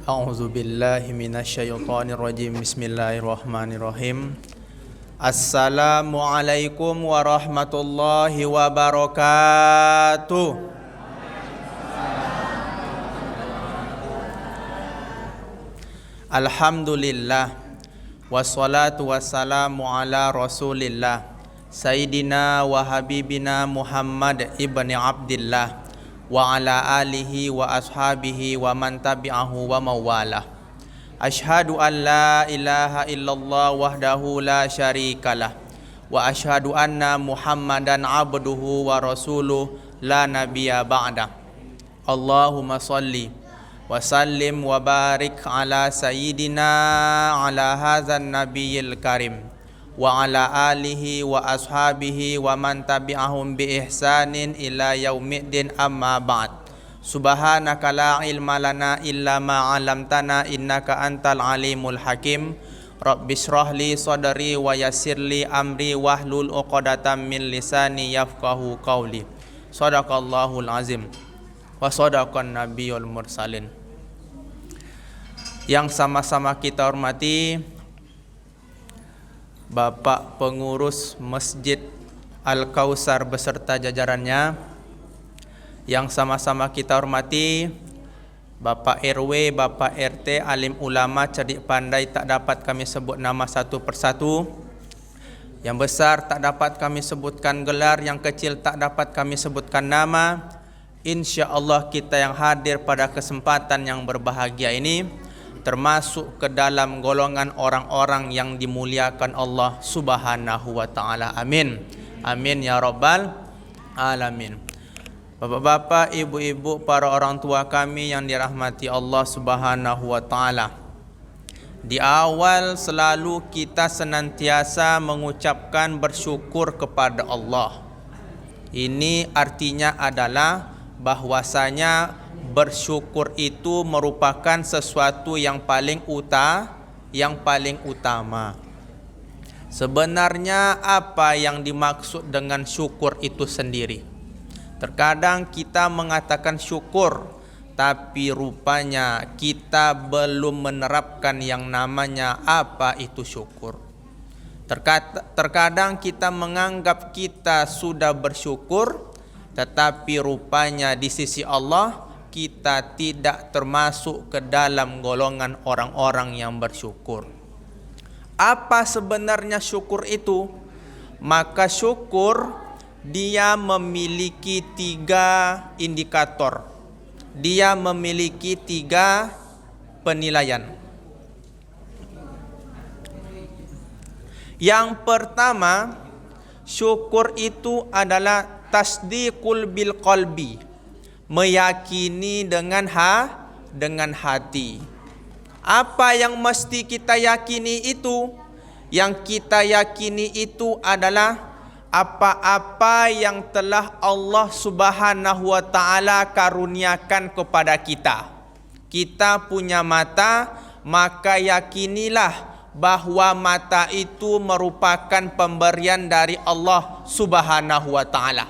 A'udzu billahi minasyaitonir rajim. Bismillahirrahmanirrahim. Assalamualaikum warahmatullahi wabarakatuh. Alhamdulillah wassalatu wassalamu ala Rasulillah Sayyidina wa habibina Muhammad ibni Abdillah wa ala alihi wa ashabihi wa man tabi'ahu wa mawalah. Ashhadu an la ilaha illallah wahdahu la syarikalah wa ashhadu anna Muhammadan abduhu wa rasuluh la nabiyya ba'da. Allahumma salli wa sallim wa barik ala sayyidina ala hadzal nabiyil karim wa ala alihi wa ashabihi wa man tabi'ahum bi ihsanin ila yaumiddin, amma ba'd. Subhanaka la ilma lana illa ma 'allamtana innaka antal alimul hakim. Rabbis shrah li sadri wa yassir li amri wahlul 'uqdatam min lisani yafqahu qawli. Shadaqallahul azim wa sadaqan nabiyul mursalin. Yang sama-sama kita hormati Bapak Pengurus Masjid Al-Kautsar beserta jajarannya, yang sama-sama kita hormati Bapak RW, Bapak RT, alim ulama, cerdik pandai, tak dapat kami sebut nama satu persatu. Yang besar tak dapat kami sebutkan gelar, yang kecil tak dapat kami sebutkan nama. InsyaAllah kita yang hadir pada kesempatan yang berbahagia ini termasuk ke dalam golongan orang-orang yang dimuliakan Allah Subhanahu wa ta'ala. Amin. Amin ya rabbal alamin. Bapak-bapak, ibu-ibu, para orang tua kami yang dirahmati Allah Subhanahu wa ta'ala. Di awal selalu kita senantiasa mengucapkan bersyukur kepada Allah. Ini artinya adalah bahwasanya bersyukur itu merupakan sesuatu yang paling utama. Sebenarnya apa yang dimaksud dengan syukur itu sendiri? Terkadang kita mengatakan syukur, tapi rupanya kita belum menerapkan yang namanya apa itu syukur. Terkadang kita menganggap kita sudah bersyukur, tetapi rupanya di sisi Allah kita tidak termasuk ke dalam golongan orang-orang yang bersyukur. Apa sebenarnya syukur itu? Maka syukur dia memiliki 3 indikator. Dia memiliki 3 penilaian. Yang pertama, syukur itu adalah tasdiqul bil qalbi, meyakini dengan hati. Apa yang mesti kita yakini itu? Yang kita yakini itu adalah apa-apa yang telah Allah Subhanahu wa ta'ala karuniakan kepada kita. Kita punya mata, maka yakinilah bahwa mata itu merupakan pemberian dari Allah Subhanahu wa ta'ala.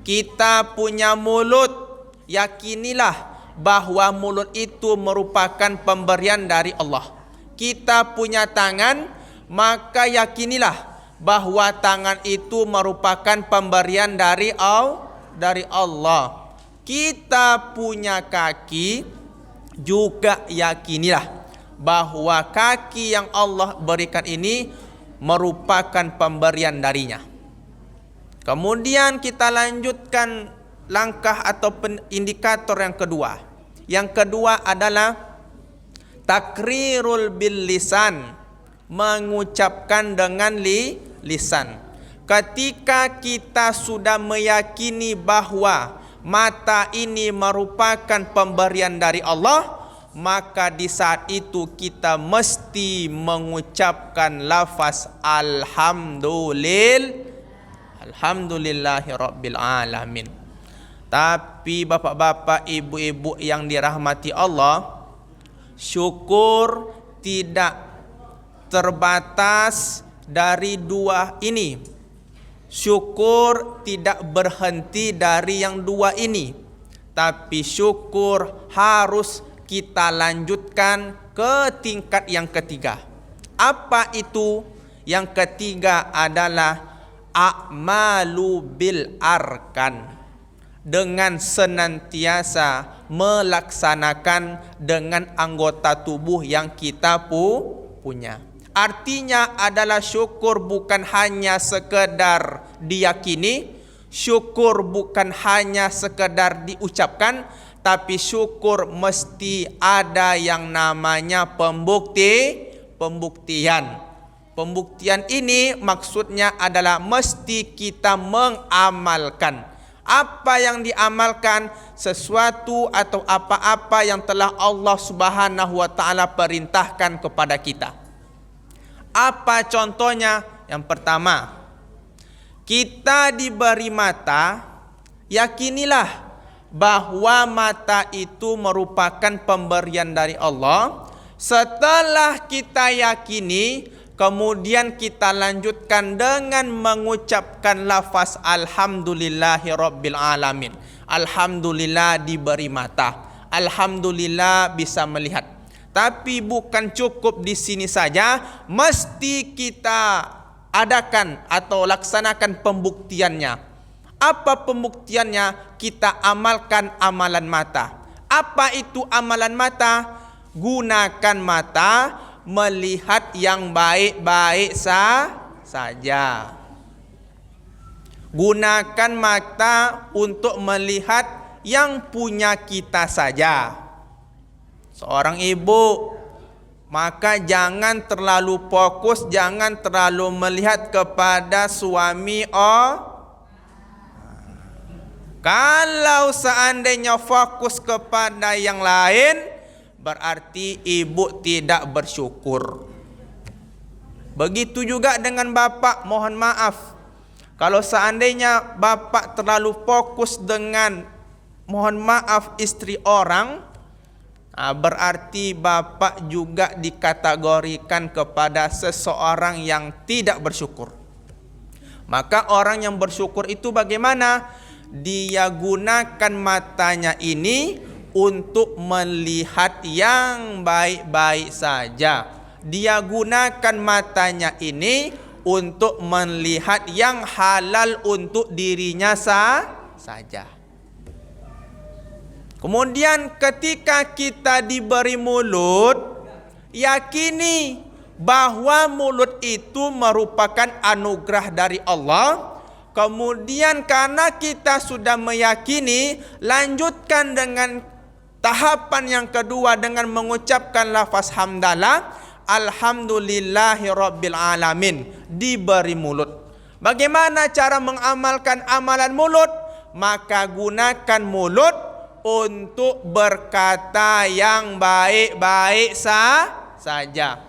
Kita punya mulut, yakinilah bahwa mulut itu merupakan pemberian dari Allah. Kita punya tangan, maka yakinilah bahwa tangan itu merupakan pemberian dari Allah. Kita punya kaki, juga yakinilah bahwa kaki yang Allah berikan ini merupakan pemberian darinya. Kemudian kita lanjutkan langkah atau indikator yang kedua. Yang kedua adalah takrirul bil lisan, mengucapkan dengan lisan. Ketika kita sudah meyakini bahwa mata ini merupakan pemberian dari Allah, maka di saat itu kita mesti mengucapkan lafaz alhamdulillahi rabbil alamin. Tapi bapak-bapak, ibu-ibu yang dirahmati Allah, syukur tidak terbatas dari 2 ini. Syukur tidak berhenti dari yang 2 ini, tapi syukur harus kita lanjutkan ke tingkat yang ketiga. Apa itu? Yang ketiga adalah a'malu bil arkan, dengan senantiasa melaksanakan dengan anggota tubuh yang kita punya. Artinya adalah syukur bukan hanya sekedar diyakini, syukur bukan hanya sekedar diucapkan, tapi syukur mesti ada yang namanya pembuktian. Pembuktian ini maksudnya adalah mesti kita mengamalkan. Apa yang diamalkan? Sesuatu atau apa-apa yang telah Allah Subhanahu wa taala perintahkan kepada kita. Apa contohnya? Yang pertama, kita diberi mata, yakinilah bahwa mata itu merupakan pemberian dari Allah. Setelah kita yakini, kemudian kita lanjutkan dengan mengucapkan lafaz alhamdulillahirabbil alamin. Alhamdulillah diberi mata, alhamdulillah bisa melihat. Tapi bukan cukup di sini saja, mesti kita adakan atau laksanakan pembuktiannya. Apa pembuktiannya? Kita amalkan amalan mata. Apa itu amalan mata? Gunakan mata melihat yang baik-baik saja. Gunakan mata untuk melihat yang punya kita saja. Seorang ibu, maka jangan terlalu fokus, jangan terlalu melihat kepada suami. Kalau seandainya fokus kepada yang lain, berarti ibu tidak bersyukur. Begitu juga dengan bapak, mohon maaf. Kalau seandainya bapak terlalu fokus dengan, mohon maaf, istri orang, berarti bapak juga dikategorikan kepada seseorang yang tidak bersyukur. Maka orang yang bersyukur itu bagaimana? Dia gunakan matanya ini untuk melihat yang baik-baik saja. Dia gunakan matanya ini untuk melihat yang halal untuk dirinya saja. Kemudian ketika kita diberi mulut, yakini bahwa mulut itu merupakan anugerah dari Allah. Kemudian karena kita sudah meyakini, lanjutkan dengan tahapan yang kedua dengan mengucapkan lafaz hamdalah, alhamdulillahirabbil alamin, diberi mulut. Bagaimana cara mengamalkan amalan mulut? Maka gunakan mulut untuk berkata yang baik-baik saja.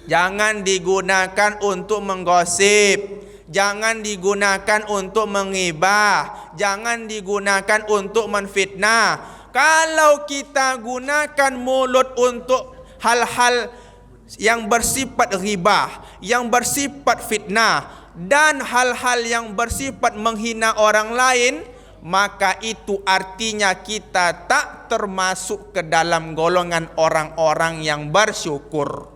Jangan digunakan untuk menggosip, jangan digunakan untuk menghibah, jangan digunakan untuk menfitnah. Kalau kita gunakan mulut untuk hal-hal yang bersifat ghibah, yang bersifat fitnah, dan hal-hal yang bersifat menghina orang lain, maka itu artinya kita tak termasuk ke dalam golongan orang-orang yang bersyukur.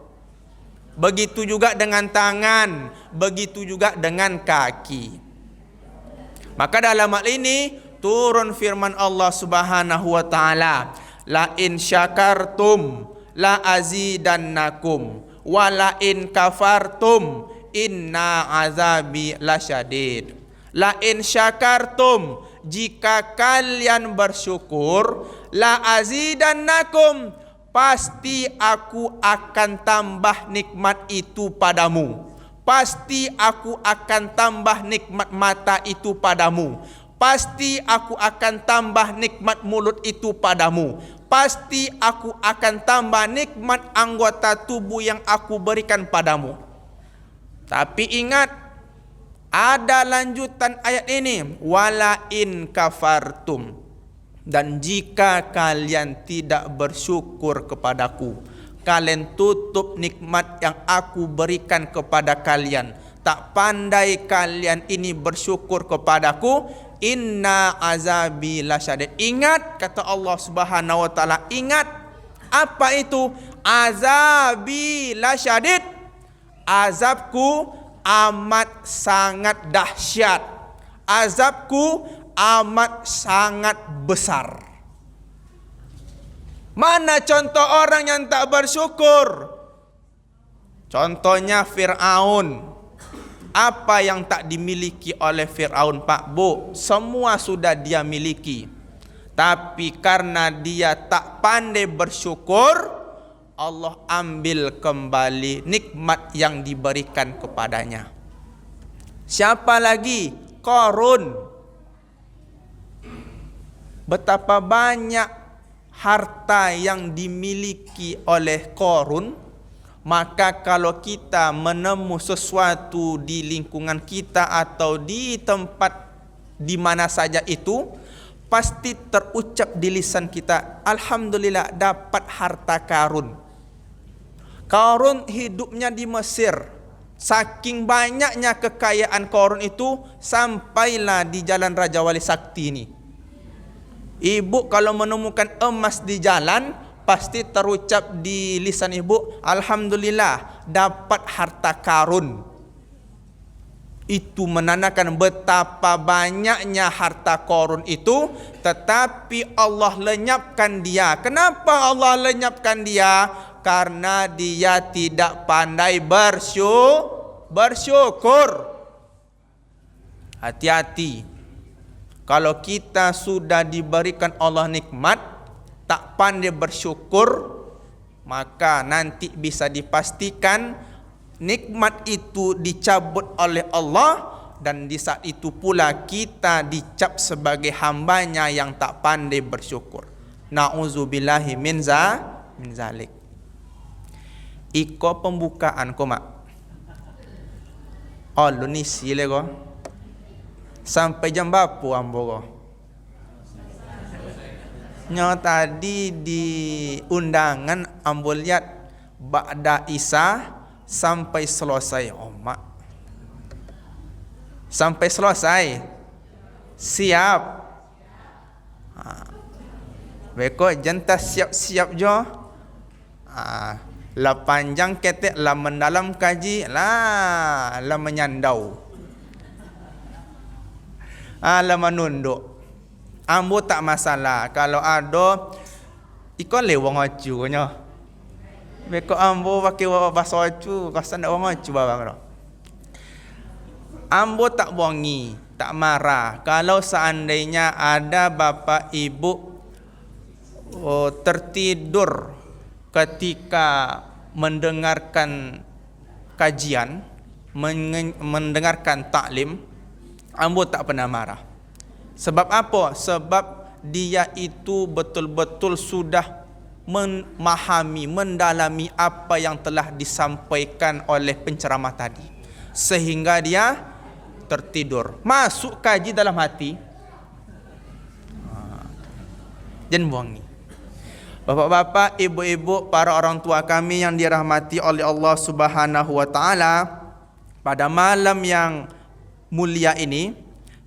Begitu juga dengan tangan, begitu juga dengan kaki. Maka dalam hal ini turun firman Allah Subhanahu wa taala, la in syakartum la azidannakum wa la in kafartum inna azabi lasyadid. La in syakartum, jika kalian bersyukur, la azidannakum, pasti aku akan tambah nikmat itu padamu. Pasti aku akan tambah nikmat mata itu padamu. Pasti aku akan tambah nikmat mulut itu padamu. Pasti aku akan tambah nikmat anggota tubuh yang aku berikan padamu. Tapi ingat, ada lanjutan ayat ini, wala in kafartum, dan jika kalian tidak bersyukur kepadaku, kalian tutup nikmat yang aku berikan kepada kalian, tak pandai kalian ini bersyukur kepadaku, Inna azabi lasyadid. Ingat, kata Allah Subhanahu wa taala, ingat. Apa itu? Azabi lasyadid. Azabku amat sangat dahsyat. Azabku amat sangat besar. Mana contoh orang yang tak bersyukur? Contohnya Fir'aun. Apa yang tak dimiliki oleh Fir'aun, Pak Bu? Semua sudah dia miliki. Tapi karena dia tak pandai bersyukur, Allah ambil kembali nikmat yang diberikan kepadanya. Siapa lagi? Qarun. Betapa banyak harta yang dimiliki oleh Qarun. Maka kalau kita menemu sesuatu di lingkungan kita atau di tempat di mana saja itu, pasti terucap di lisan kita, alhamdulillah dapat harta karun. Qarun hidupnya di Mesir. Saking banyaknya kekayaan Qarun itu, sampailah di jalan Raja Wali Sakti ini. Ibu kalau menemukan emas di jalan, pasti terucap di lisan ibu, alhamdulillah dapat harta karun. Itu menandakan betapa banyaknya harta Qarun itu, tetapi Allah lenyapkan dia. Kenapa Allah lenyapkan dia? Karena dia tidak pandai bersyukur. Hati-hati. Kalau kita sudah diberikan Allah nikmat, tak pandai bersyukur, maka nanti bisa dipastikan nikmat itu dicabut oleh Allah, dan di saat itu pula kita dicap sebagai hambanya yang tak pandai bersyukur. Na'udzubillahi min zalik. Iko pembukaan ko mak. Oh lu ni sile ko. Sampai jam berapa ambo ko? Nyo tadi di undangan ambo lihat ba'da Isya sampai selesai. Oh mak, sampai selesai. Siap. Beko jenta siap-siap jo. Lah panjang ketek, lah mendalam kaji, lah menyandau, lah menunduk. Ambo tak masalah kalau ada ikon lewang acu nya. Beko ambo pakai bahasa acu, kasan dak wang acu babang. Ambo tak bongi, tak marah kalau seandainya ada bapa ibu tertidur ketika mendengarkan kajian, mendengarkan taklim. Ambo tak pernah marah. Sebab apa? Sebab dia itu betul-betul sudah memahami, mendalami apa yang telah disampaikan oleh penceramah tadi, sehingga dia tertidur. Masuk kaji dalam hati. Jangan buangi. Bapak-bapak, ibu-ibu, para orang tua kami yang dirahmati oleh Allah Subhanahu wa taala, pada malam yang mulia ini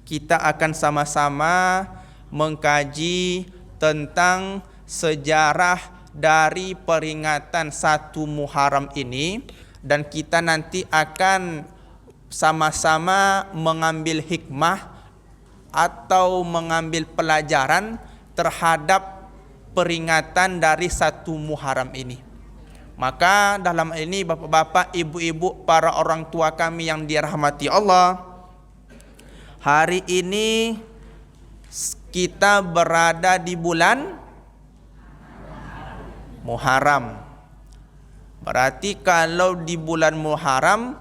kita akan sama-sama mengkaji tentang sejarah dari peringatan 1 Muharram ini, dan kita nanti akan sama-sama mengambil hikmah atau mengambil pelajaran terhadap peringatan dari 1 Muharram ini. Maka dalam ini bapak-bapak, ibu-ibu, para orang tua kami yang dirahmati Allah, hari ini kita berada di bulan Muharram. Berarti kalau di bulan Muharram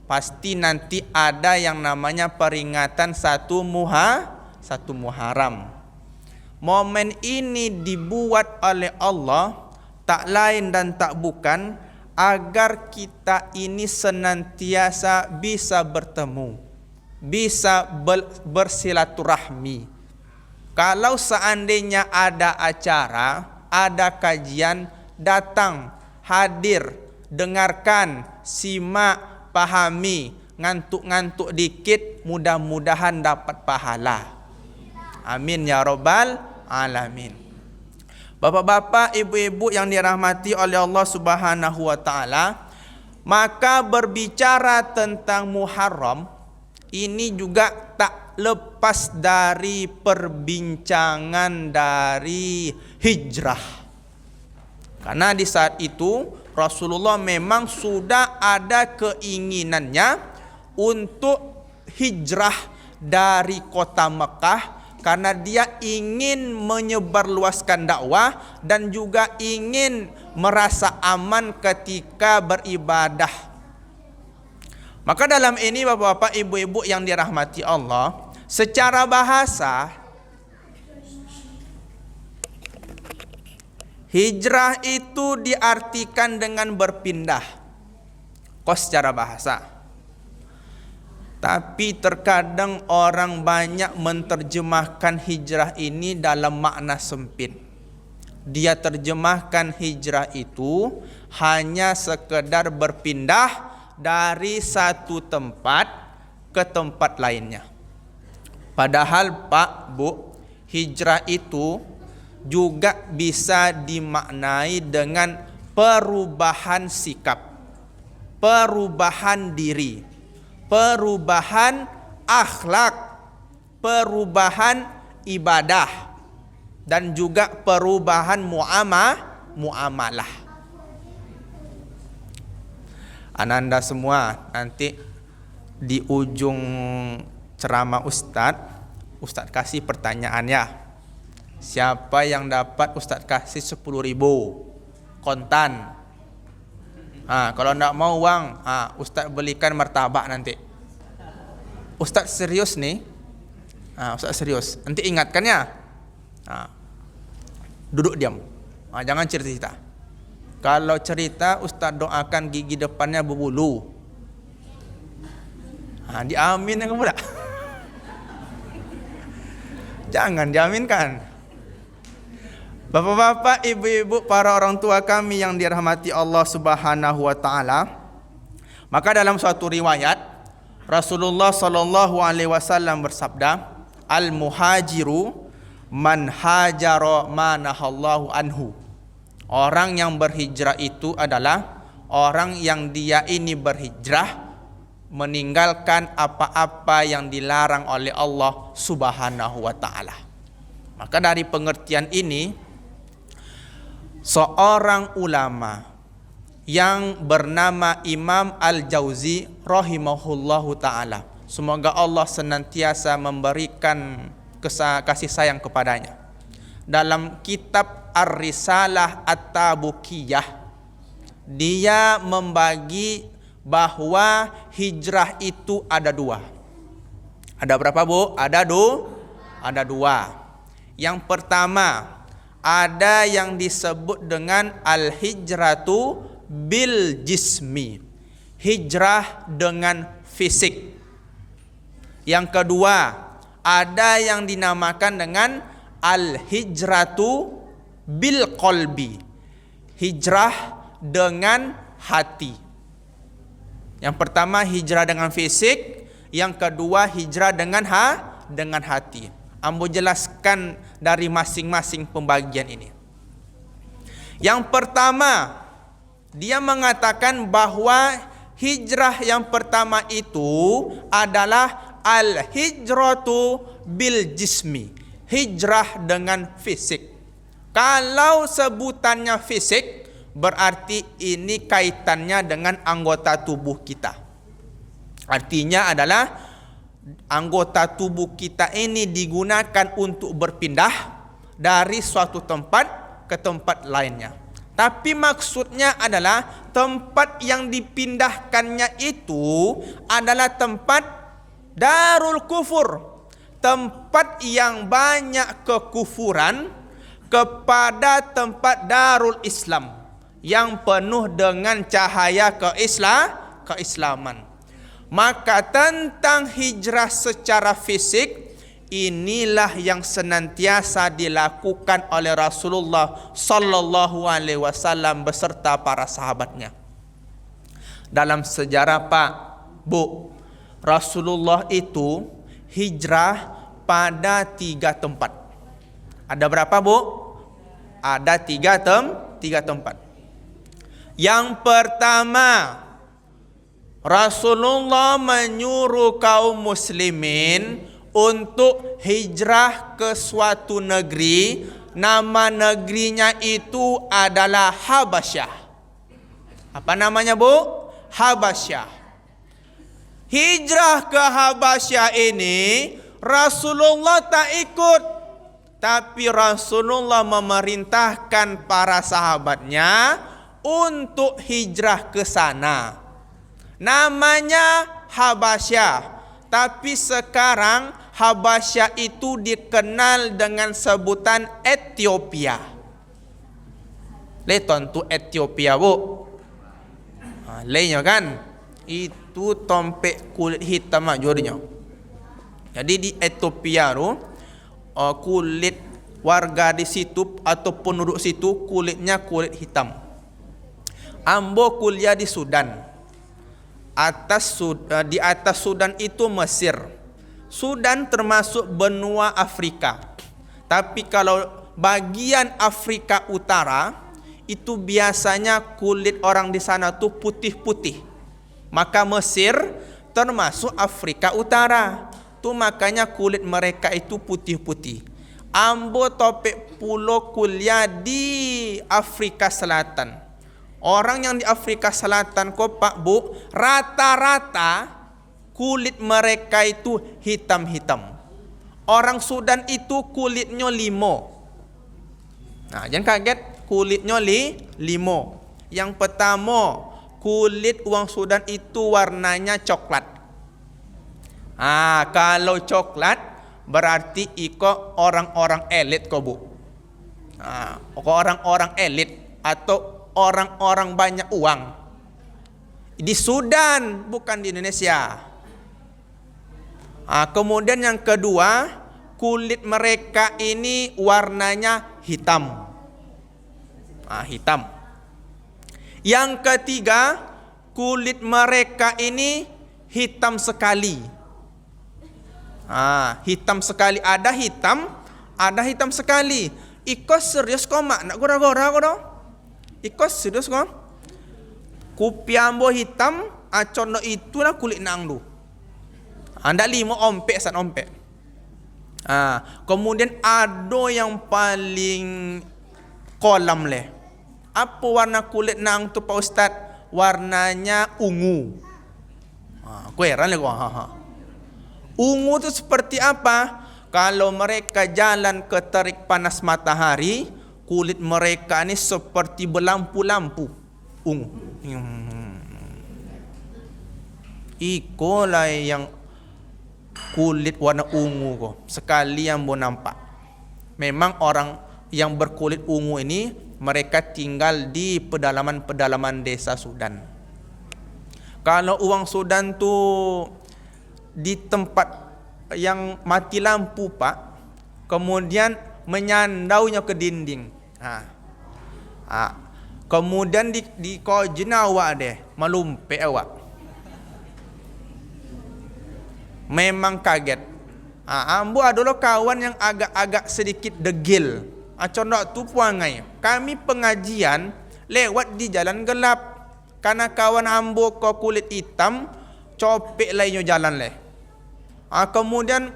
pasti nanti ada yang namanya peringatan 1 Muharram. Momen ini dibuat oleh Allah tak lain dan tak bukan agar kita ini senantiasa bisa bertemu, bisa bersilaturahmi. Kalau seandainya ada acara, ada kajian, datang, hadir, dengarkan, simak, pahami, ngantuk-ngantuk dikit, mudah-mudahan dapat pahala. Amin ya rabbal alamin. Bapak-bapak, ibu-ibu yang dirahmati oleh Allah Subhanahu wa taala, maka berbicara tentang Muharram ini juga tak lepas dari perbincangan dari hijrah. Karena di saat itu Rasulullah memang sudah ada keinginannya untuk hijrah dari kota Mekah, karena dia ingin menyebarluaskan dakwah dan juga ingin merasa aman ketika beribadah. Maka dalam ini bapak-bapak, ibu-ibu yang dirahmati Allah, secara bahasa hijrah itu diartikan dengan berpindah. Secara bahasa. Tapi terkadang orang banyak menerjemahkan hijrah ini dalam makna sempit. Dia terjemahkan hijrah itu hanya sekedar berpindah dari satu tempat ke tempat lainnya. Padahal Pak, Bu, hijrah itu juga bisa dimaknai dengan perubahan sikap, perubahan diri, perubahan akhlak, perubahan ibadah, dan juga perubahan muamalah. Ananda semua, nanti di ujung ceramah Ustadz kasih pertanyaannya. Siapa yang dapat Ustadz kasih 10.000 kontan? Kalau enggak mau uang, Ustadz belikan martabak nanti. Ustadz serius nih. Ustadz serius. Nanti ingatkan ya. Duduk diam. Jangan cerita. Kalau cerita Ustadz doakan gigi depannya berbulu. Diamin yang pula. Jangan diaminkan. Bapak-bapak, ibu-ibu, para orang tua kami yang dirahmati Allah Subhanahu wa taala, maka dalam suatu riwayat Rasulullah sallallahu alaihi wasallam bersabda, "Al-muhajiru man hajara ma nahallahu anhu." Orang yang berhijrah itu adalah orang yang dia ini berhijrah meninggalkan apa-apa yang dilarang oleh Allah Subhanahu wa taala. Maka dari pengertian ini, seorang ulama yang bernama Imam Al-Jauzi rahimahullahu ta'ala, semoga Allah senantiasa memberikan kasih sayang kepadanya, dalam kitab Ar-Risalah At-Tabukiyah, dia membagi bahwa hijrah itu ada dua. Ada berapa, Bu? Ada dua. Yang pertama, ada yang disebut dengan al-hijratu bil jismi, hijrah dengan fisik. Yang kedua, ada yang dinamakan dengan al-hijratu bil qalbi, hijrah dengan hati. Yang pertama hijrah dengan fisik, yang kedua hijrah dengan hati. Ambo jelaskan dari masing-masing pembagian ini. Yang pertama, dia mengatakan bahwa hijrah yang pertama itu adalah al-hijratu bil jismi, hijrah dengan fisik. Kalau sebutannya fisik, berarti ini kaitannya dengan anggota tubuh kita. Artinya adalah anggota tubuh kita ini digunakan untuk berpindah dari suatu tempat ke tempat lainnya. Tapi maksudnya adalah tempat yang dipindahkannya itu adalah tempat darul kufur, tempat yang banyak kekufuran, kepada tempat darul Islam yang penuh dengan cahaya keislaman. Maka tentang hijrah secara fisik, inilah yang senantiasa dilakukan oleh Rasulullah sallallahu alaihi wasallam beserta para sahabatnya. Dalam sejarah Pak, Bu, Rasulullah itu hijrah pada 3 tempat. Ada berapa, Bu? Ada 3 tempat. Yang pertama, Rasulullah menyuruh kaum muslimin untuk hijrah ke suatu negeri. Nama negerinya itu adalah Habasyah. Apa namanya, Bu? Habasyah. Hijrah ke Habasyah ini Rasulullah tak ikut, tapi Rasulullah memerintahkan para sahabatnya untuk hijrah ke sana. Namanya Habasyah. Tapi sekarang Habasyah itu dikenal dengan sebutan Ethiopia. Leton tu Ethiopia, Bu. Lainnya kan, itu tompek kulit hitam majornya. Jadi di Ethiopia tu kulit warga di situ atau penduduk situ kulitnya kulit hitam. Ambo kuliah di Sudan. Di atas Sudan itu Mesir. Sudan termasuk benua Afrika. Tapi kalau bagian Afrika Utara itu biasanya kulit orang di sana tuh putih-putih. Maka Mesir termasuk Afrika Utara. Tuh makanya kulit mereka itu putih-putih. Ambo topik pulau kuliah di Afrika Selatan. Orang yang di Afrika Selatan kok Pak Bu, rata-rata kulit mereka itu hitam-hitam. Orang Sudan itu kulitnya limo. Nah, jangan kaget, kulitnya limo. Yang pertama, kulit orang Sudan itu warnanya coklat. Kalau coklat berarti iko orang-orang elit kok Bu. Orang-orang elit atau orang-orang banyak uang di Sudan, bukan di Indonesia. Kemudian yang kedua, kulit mereka ini warnanya hitam. Hitam. Yang ketiga, kulit mereka ini hitam sekali. Hitam sekali. Ada hitam sekali. Iko serius kok mak nak gora-gora kok dong. Iko serius kok. Kupiambo hitam, acono itulah kulit nang du. Anda 5 ompek san ompek. Kemudian ada yang paling kolam leh. Apa warna kulit nang tu Pak Ustaz? Warnanya ungu. Aku heran leh kok. Ungu tu seperti apa? Kalau mereka jalan ke terik panas matahari, kulit mereka ni seperti berlampu-lampu ungu. Ikolah yang kulit warna ungu kok. Sekali yang mau nampak. Memang orang yang berkulit ungu ini mereka tinggal di pedalaman-pedalaman desa Sudan. Kalau orang Sudan tu di tempat yang mati lampu Pak, kemudian menyandaunya ke dinding. Kemudian di kojen awak deh, melumpe awak. Memang kaget. Ambo adalah kawan yang agak-agak sedikit degil. Contoh tu puangai. Kami pengajian lewat di jalan gelap. Karena kawan ambo ko kulit hitam, copek lainnya jalan leh. Kemudian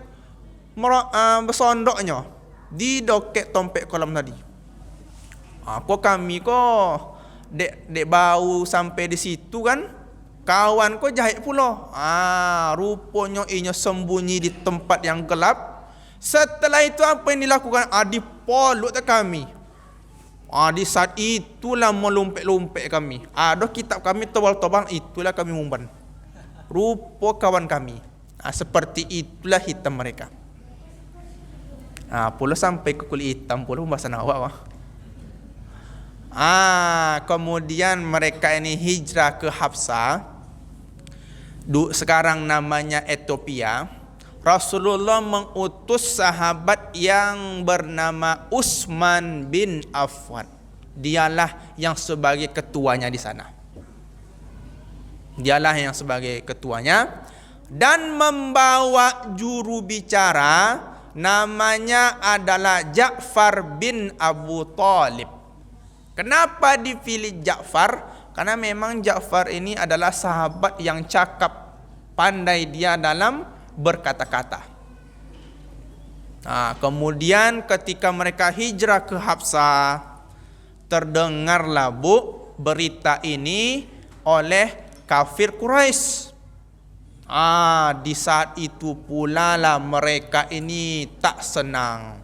bersondoknya di doket tompek kolam tadi. Kok kami kok dek bau sampai di situ kan, kawan kok jahit pula. Rupanya inya sembunyi di tempat yang gelap. Setelah itu apa yang dilakukan? Dipoluk tak kami. Di saat itulah melumpek-lumpek kami. Ada kitab kami tebal-tebal, itulah kami mumban. Rupa kawan kami. Seperti itulah hitam mereka. Pula sampai ke kulit hitam pula bahasa awak. Kemudian mereka ini hijrah ke Habsa. Sekarang namanya Ethiopia. Rasulullah mengutus sahabat yang bernama Utsman bin Affan. Dialah yang sebagai ketuanya di sana. Dan membawa juru bicara namanya adalah Ja'far bin Abu Thalib. Kenapa dipilih Ja'far? Karena memang Ja'far ini adalah sahabat yang cakap, pandai dia dalam berkata-kata. Kemudian ketika mereka hijrah ke Habsah, terdengarlah berita ini oleh kafir Quraisy. Di saat itu pula lah mereka ini tak senang.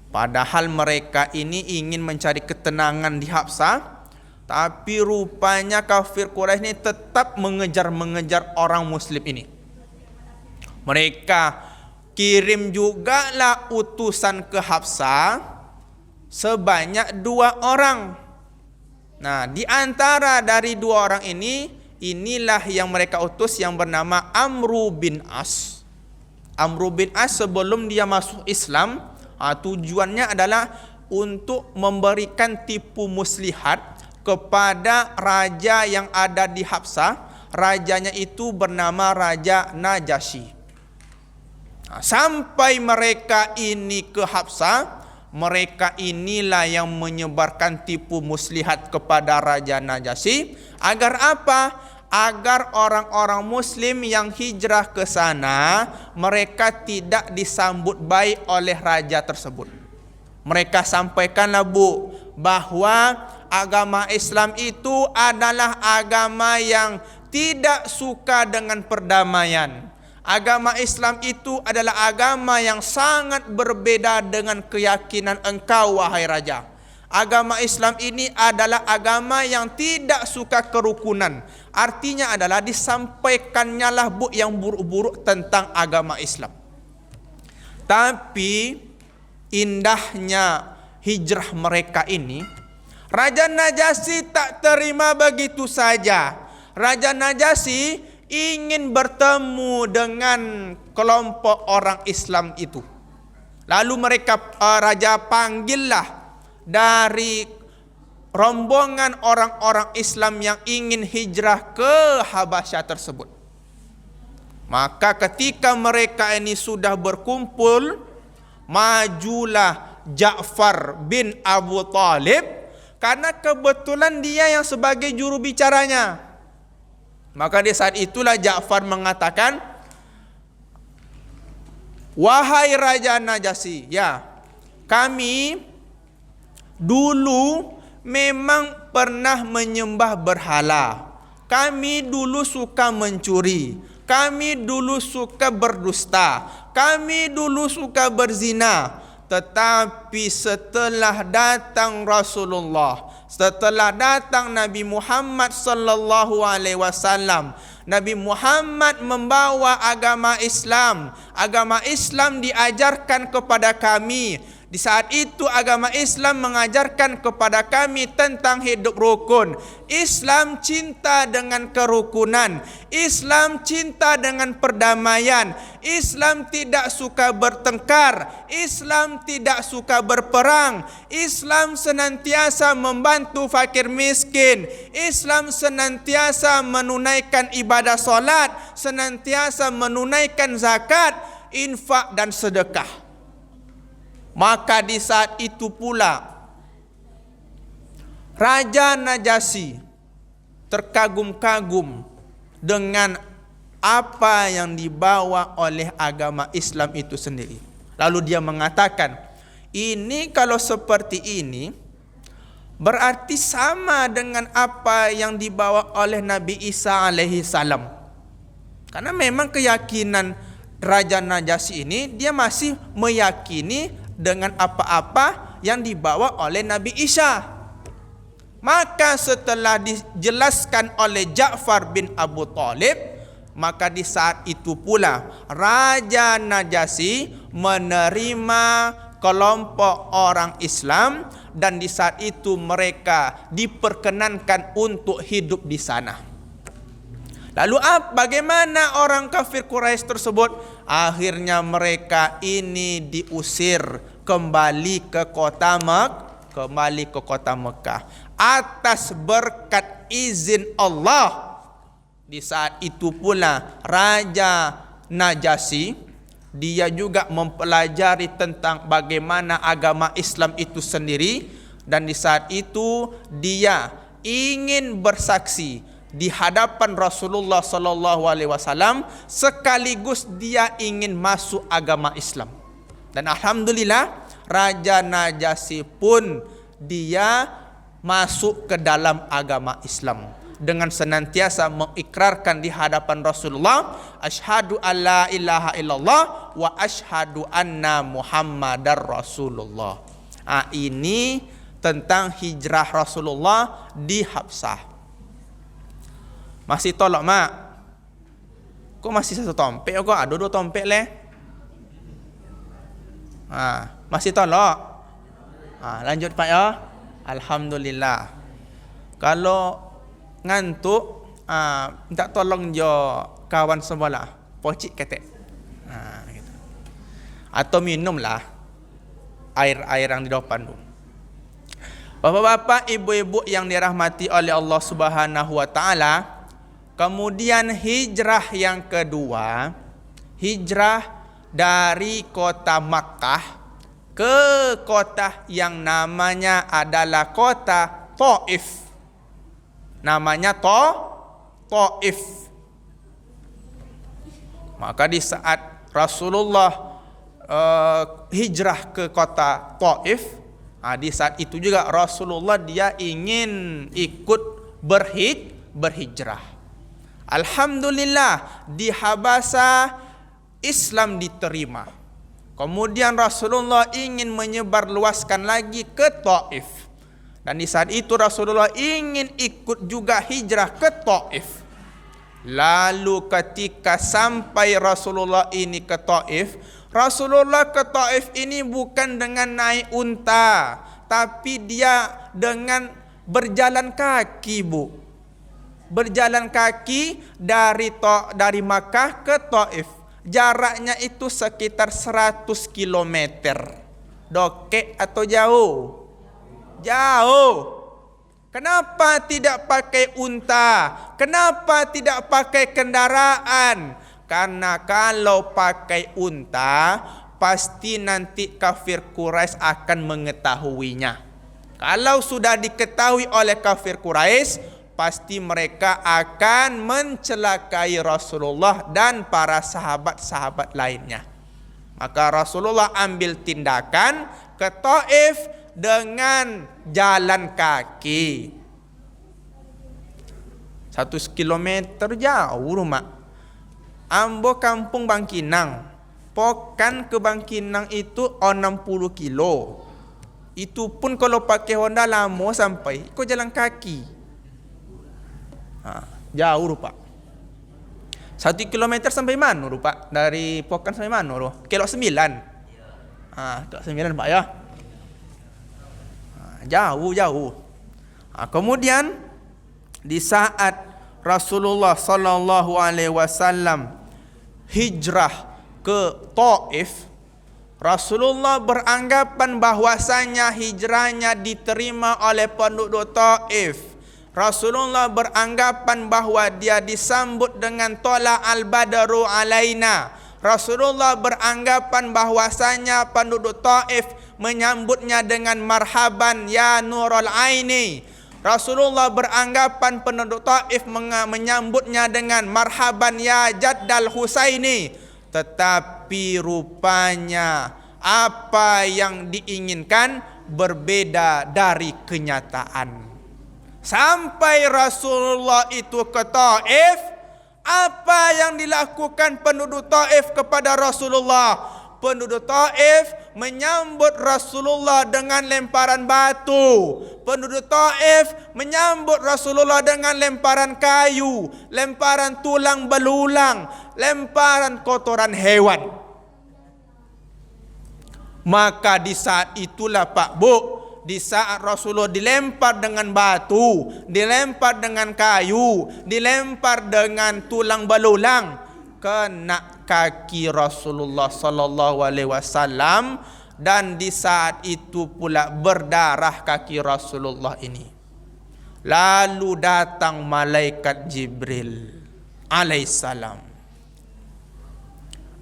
Padahal mereka ini ingin mencari ketenangan di Habsah, tapi rupanya kafir Quraisy ini tetap mengejar orang muslim ini. Mereka kirim jugalah utusan ke Habsah sebanyak 2 orang. Nah, di antara dari 2 orang ini, inilah yang mereka utus yang bernama Amru bin As. Amru bin As sebelum dia masuk Islam, tujuannya adalah untuk memberikan tipu muslihat kepada raja yang ada di Habsah. Rajanya itu bernama Raja Najasyi. Sampai mereka ini ke Habsah, mereka inilah yang menyebarkan tipu muslihat kepada Raja Najasyi. Agar apa? Agar orang-orang muslim yang hijrah ke sana, mereka tidak disambut baik oleh raja tersebut. Mereka sampaikanlah bahwa agama Islam itu adalah agama yang tidak suka dengan perdamaian. Agama Islam itu adalah agama yang sangat berbeda dengan keyakinan engkau, wahai raja. Agama Islam ini adalah agama yang tidak suka kerukunan. Artinya adalah disampaikannya lah yang buruk-buruk tentang agama Islam. Tapi indahnya hijrah mereka ini, Raja Najasyi tak terima begitu saja. Raja Najasyi ingin bertemu dengan kelompok orang Islam itu. Lalu raja panggillah dari rombongan orang-orang Islam yang ingin hijrah ke Habasyah tersebut. Maka ketika mereka ini sudah berkumpul, majulah Ja'far bin Abu Thalib, karena kebetulan dia yang sebagai juru bicaranya. Maka di saat itulah Ja'far mengatakan, wahai Raja Najasyi, ya, kami dulu memang pernah menyembah berhala. Kami dulu suka mencuri. Kami dulu suka berdusta. Kami dulu suka berzina. Tetapi setelah datang Rasulullah, setelah datang Nabi Muhammad sallallahu alaihi wasallam, Nabi Muhammad membawa agama Islam. Agama Islam diajarkan kepada kami. Di saat itu agama Islam mengajarkan kepada kami tentang hidup rukun. Islam cinta dengan kerukunan. Islam cinta dengan perdamaian. Islam tidak suka bertengkar. Islam tidak suka berperang. Islam senantiasa membantu fakir miskin. Islam senantiasa menunaikan ibadah solat, senantiasa menunaikan zakat, infak dan sedekah. Maka di saat itu pula Raja Najasyi terkagum-kagum dengan apa yang dibawa oleh agama Islam itu sendiri. Lalu dia mengatakan, ini kalau seperti ini berarti sama dengan apa yang dibawa oleh Nabi Isa alaihi salam. Karena memang keyakinan Raja Najasyi ini, dia masih meyakini dengan apa-apa yang dibawa oleh Nabi Isa. Maka setelah dijelaskan oleh Ja'far bin Abu Thalib, maka di saat itu pula Raja Najasyi menerima kelompok orang Islam, dan di saat itu mereka diperkenankan untuk hidup di sana. Lalu bagaimana orang kafir Quraisy tersebut? Akhirnya mereka ini diusir kembali ke kota Mekah atas berkat izin Allah. Di saat itu pula Raja Najasyi dia juga mempelajari tentang bagaimana agama Islam itu sendiri, dan di saat itu dia ingin bersaksi di hadapan Rasulullah sallallahu alaihi wasallam sekaligus dia ingin masuk agama Islam. Dan alhamdulillah Raja Najasyi pun dia masuk ke dalam agama Islam dengan senantiasa mengikrarkan di hadapan Rasulullah, asyhadu alla ilaha illallah wa asyhadu anna Muhammadar Rasulullah. Ini tentang hijrah Rasulullah di Habsah. Masih tolak mak? Kok masih satu tompek? Kok ada dua tompek leh? Masih tolak? Lanjut Pak ya. Alhamdulillah. Kalau ngantuk, minta tolong jo kawan sebelah, pocik ketek. Gitu. Atau minumlah air yang di depan tu. Bapak-bapak, ibu-ibu yang dirahmati oleh Allah Subhanahu wa taala, kemudian hijrah yang kedua, hijrah dari kota Makkah ke kota yang namanya adalah kota Taif. Namanya Taif. Maka di saat Rasulullah hijrah ke kota Taif, di saat itu juga Rasulullah dia ingin ikut berhijrah. Alhamdulillah di Habasah Islam diterima. Kemudian Rasulullah ingin menyebarluaskan lagi ke Taif. Dan di saat itu Rasulullah ingin ikut juga hijrah ke Taif. Lalu ketika sampai Rasulullah ini ke Taif, Rasulullah ke Taif ini bukan dengan naik unta, tapi dia dengan berjalan kaki, Bu. Berjalan kaki dari Makkah ke Taif. Jaraknya itu sekitar 100 km. Dokek atau jauh? Jauh. Kenapa tidak pakai unta? Kenapa tidak pakai kendaraan? Karena kalau pakai unta, pasti nanti kafir Quraisy akan mengetahuinya. Kalau sudah diketahui oleh kafir Quraisy, pasti mereka akan mencelakai Rasulullah dan para sahabat-sahabat lainnya. Maka Rasulullah ambil tindakan ke Taif dengan jalan kaki. 1 kilometer jauh rumah. Ambo kampung Bangkinang. Pokan ke Bangkinang itu 60 kilo. Itu pun kalau pakai Honda lama sampai. Kau jalan kaki. Jauh rupa. 1 kilometer sampai mana rupa? Dari Pokan sampai mana rupa? Kelok 9. Kelok 9 Pak ya. Jauh. Kemudian di saat Rasulullah sallallahu alaihi wasallam hijrah ke Taif, Rasulullah beranggapan bahwasanya hijrahnya diterima oleh penduduk Taif. Rasulullah beranggapan bahwa dia disambut dengan tola al-badru alaina. Rasulullah beranggapan bahwasanya penduduk Taif menyambutnya dengan marhaban ya nurul aini. Rasulullah beranggapan penduduk Taif menyambutnya dengan marhaban ya jaddal Husaini. Tetapi rupanya apa yang diinginkan berbeda dari kenyataan. Sampai Rasulullah itu ke Taif, apa yang dilakukan penduduk Taif kepada Rasulullah? Penduduk Taif menyambut Rasulullah dengan lemparan batu. Penduduk Taif menyambut Rasulullah dengan lemparan kayu, lemparan tulang belulang, lemparan kotoran hewan. Maka di saat itulah Pak Bu, di saat Rasulullah dilempar dengan batu, dilempar dengan kayu, dilempar dengan tulang belulang, kena kaki Rasulullah sallallahu alaihi wasallam, dan di saat itu pula berdarah kaki Rasulullah ini. Lalu datang malaikat Jibril alaihissalam.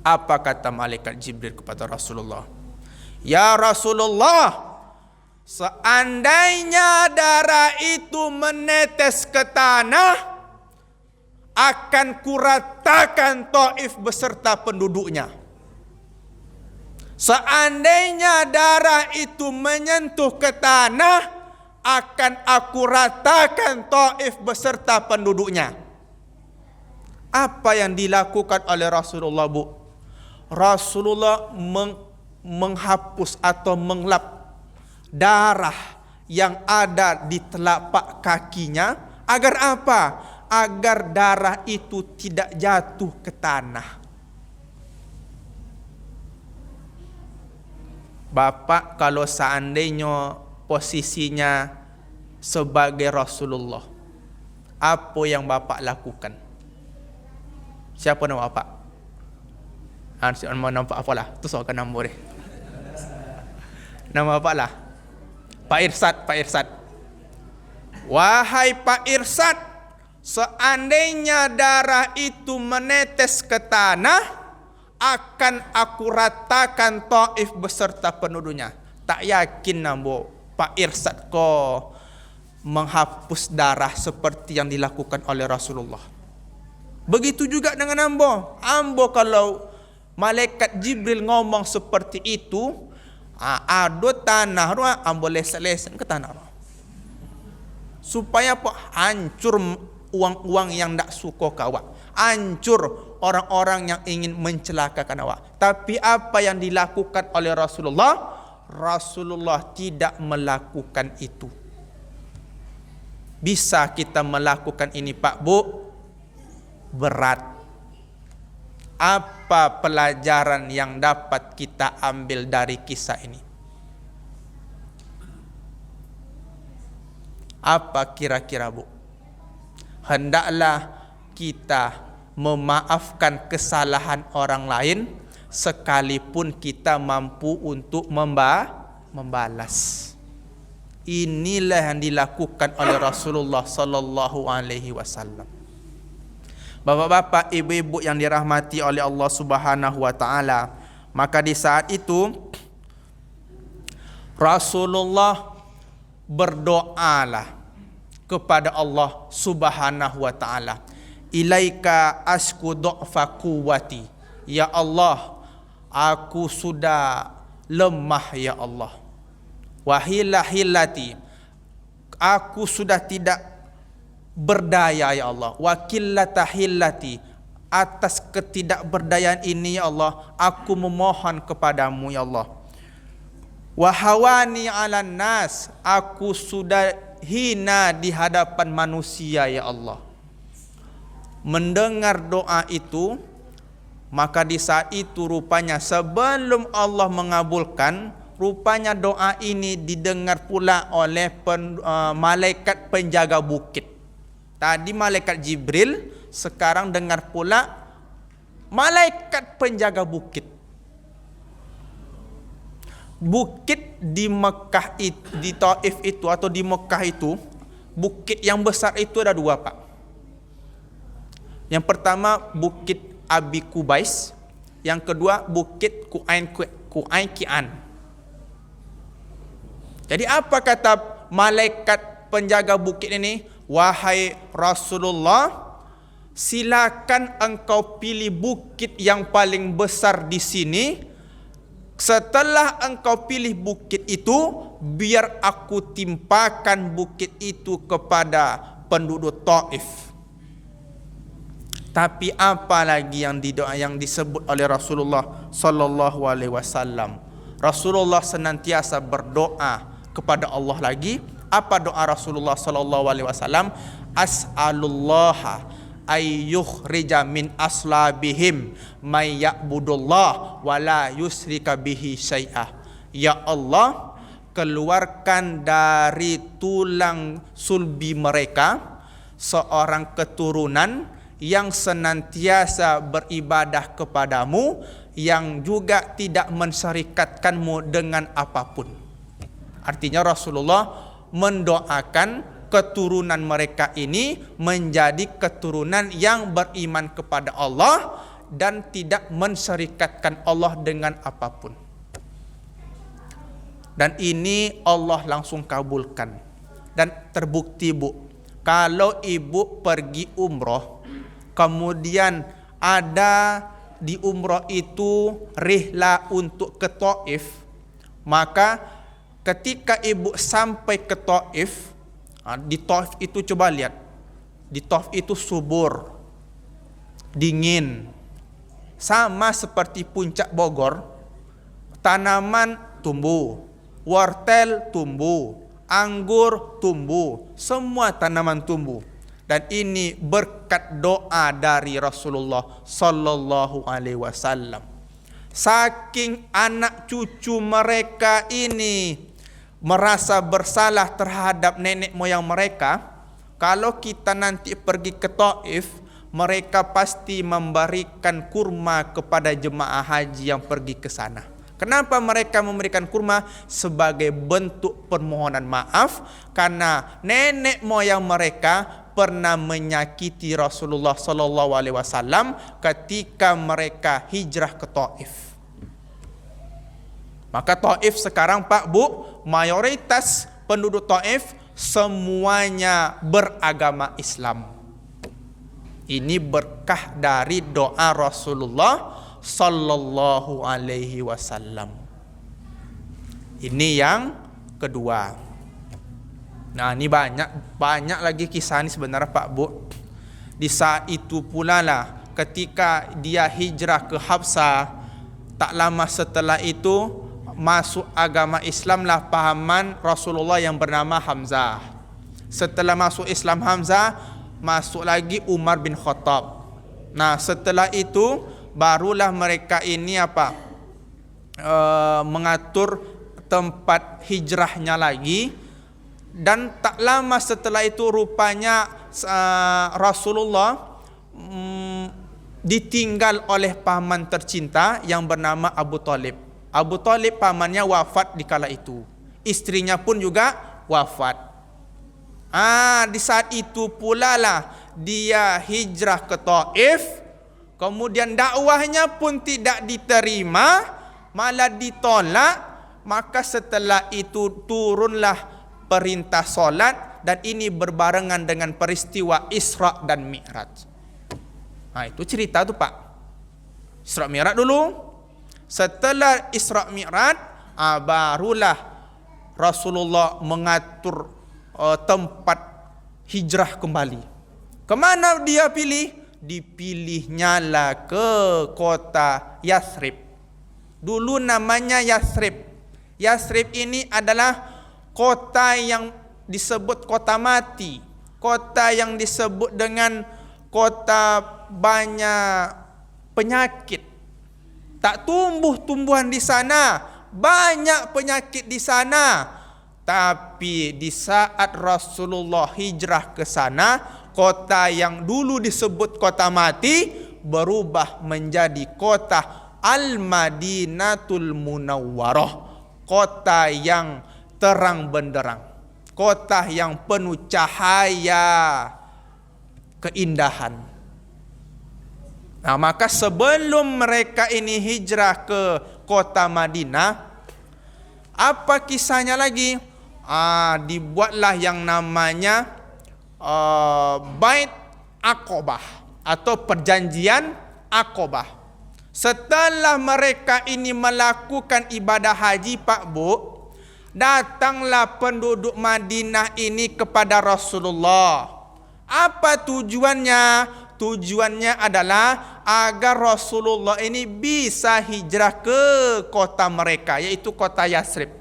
Apa kata malaikat Jibril kepada Rasulullah? Ya Rasulullah, seandainya darah itu menetes ke tanah, akan kuratakan Taif beserta penduduknya. Seandainya darah itu menyentuh ke tanah, akan aku ratakan Taif beserta penduduknya. Apa yang dilakukan oleh Rasulullah, Bu? Rasulullah menghapus atau mengelap darah yang ada di telapak kakinya. Agar apa? Agar darah itu tidak jatuh ke tanah. Bapak kalau seandainya posisinya sebagai Rasulullah, apa yang Bapak lakukan? Siapa nama Bapak? Mau nampak apalah? Tu soalan nombor dia. Nama Bapak lah. Pak Irsad. Wahai Pak Irsad, seandainya darah itu menetes ke tanah, akan aku ratakan Taif beserta penduduknya. Tak yakin nambo Pak Irsad ko menghapus darah seperti yang dilakukan oleh Rasulullah. Begitu juga dengan ambo. Ambo kalau malaikat Jibril ngomong seperti itu, ada tanah ruang ambo lesen ke tanah ruang. Supaya apa? Hancur uang-uang yang tak suka kawak. Hancur orang-orang yang ingin mencelakakan awak. Tapi apa yang dilakukan oleh Rasulullah? Rasulullah tidak melakukan itu. Bisa kita melakukan ini Pak Bu? Berat. Apa pelajaran yang dapat kita ambil dari kisah ini? Apa kira-kira Bu? Hendaklah kita memaafkan kesalahan orang lain sekalipun kita mampu untuk membalas. Inilah yang dilakukan oleh Rasulullah sallallahu alaihi wasallam. Bapak-bapak, ibu-ibu yang dirahmati oleh Allah Subhanahu wa taala, maka di saat itu Rasulullah berdoalah kepada Allah Subhanahu wa taala. Ilaika asku du'fa quwwati. Ya Allah, aku sudah lemah ya Allah. Wahilati, aku sudah tidak berdaya ya Allah. Wakillatahillati, atas ketidakberdayaan ini ya Allah, aku memohon kepadamu ya Allah. Wahawani 'alan nas, aku sudah hina di hadapan manusia ya Allah. Mendengar doa itu, maka di saat itu rupanya sebelum Allah mengabulkan, rupanya doa ini didengar pula oleh malaikat penjaga bukit. Tadi malaikat Jibril, sekarang dengar pula malaikat penjaga bukit. Bukit di Mekah itu, di Taif itu atau di Mekah itu, bukit yang besar itu ada dua Pak. Yang pertama Bukit Abi Kubais, yang kedua Bukit Ku'ain Ki'an. Jadi apa kata malaikat penjaga bukit ini? Wahai Rasulullah, silakan engkau pilih bukit yang paling besar di sini. Setelah engkau pilih bukit itu, biar aku timpakan bukit itu kepada penduduk Taif. Tapi apa lagi yang disebut oleh Rasulullah sallallahu alaihi wasallam? Rasulullah senantiasa berdoa kepada Allah lagi. Apa doa Rasulullah sallallahu alaihi wasallam? As'alullaha ayyukhrija min aslabihim may ya'budullah wa la yusrika bihi syai'ah. Ya Allah, keluarkan dari tulang sulbi mereka seorang keturunan yang senantiasa beribadah kepadamu, yang juga tidak mensyarikatkanmu dengan apapun. Artinya Rasulullah mendoakan keturunan mereka ini menjadi keturunan yang beriman kepada Allah, dan tidak mensyarikatkan Allah dengan apapun. Dan ini Allah langsung kabulkan. Dan terbukti Bu, kalau ibu pergi umroh, kemudian ada di umroh itu rihla untuk ke Taif, maka ketika ibu sampai ke Taif, di Taif itu coba lihat, di Taif itu subur, dingin, sama seperti puncak Bogor, tanaman tumbuh, wortel tumbuh, anggur tumbuh, semua tanaman tumbuh. Dan ini berkat doa dari Rasulullah sallallahu alaihi wasallam. Saking anak cucu mereka ini merasa bersalah terhadap nenek moyang mereka, kalau kita nanti pergi ke Taif, mereka pasti memberikan kurma kepada jemaah haji yang pergi ke sana. Kenapa mereka memberikan kurma? Sebagai bentuk permohonan maaf, karena nenek moyang mereka pernah menyakiti Rasulullah sallallahu alaihi wasallam ketika mereka hijrah ke Taif. Maka Taif sekarang Pak Bu, mayoritas penduduk Taif semuanya beragama Islam. Ini berkah dari doa Rasulullah sallallahu alaihi wasallam. Ini yang kedua. Nah, ini banyak lagi kisah ini sebenarnya Pak Bu. Di saat itu pula lah ketika dia hijrah ke Habsah, tak lama setelah itu masuk agama Islam lah pahaman Rasulullah yang bernama Hamzah. Setelah masuk Islam Hamzah, masuk lagi Umar bin Khattab. Nah, setelah itu barulah mereka ini mengatur tempat hijrahnya lagi. Dan tak lama setelah itu rupanya Rasulullah ditinggal oleh paman tercinta yang bernama Abu Talib. Abu Talib pamannya wafat di kala itu. Istrinya pun juga wafat. Di saat itu pula lah dia hijrah ke Taif. Kemudian dakwahnya pun tidak diterima, malah ditolak. Maka setelah itu turunlah perintah solat, dan ini berbarengan dengan peristiwa Isra dan Mi'raj. Itu cerita tu Pak. Isra Mi'raj dulu. Setelah Isra Mi'raj, barulah Rasulullah mengatur tempat hijrah kembali. Kemana dia pilih? Dipilihnya lah ke kota Yathrib. Dulu namanya Yathrib. Yathrib ini adalah kota yang disebut kota mati, kota yang disebut dengan kota banyak penyakit. Tak tumbuh tumbuhan di sana, banyak penyakit di sana. Tapi di saat Rasulullah hijrah ke sana, kota yang dulu disebut kota mati berubah menjadi kota Al-Madinatul Munawwarah, kota yang terang benderang, kota yang penuh cahaya, keindahan. Nah, maka sebelum mereka ini hijrah ke kota Madinah, apa kisahnya lagi? Dibuatlah yang namanya Bait Aqobah atau perjanjian Aqobah. Setelah mereka ini melakukan ibadah haji Pak Bu, datanglah penduduk Madinah ini kepada Rasulullah. Apa tujuannya? Tujuannya adalah agar Rasulullah ini bisa hijrah ke kota mereka, yaitu kota Yathrib.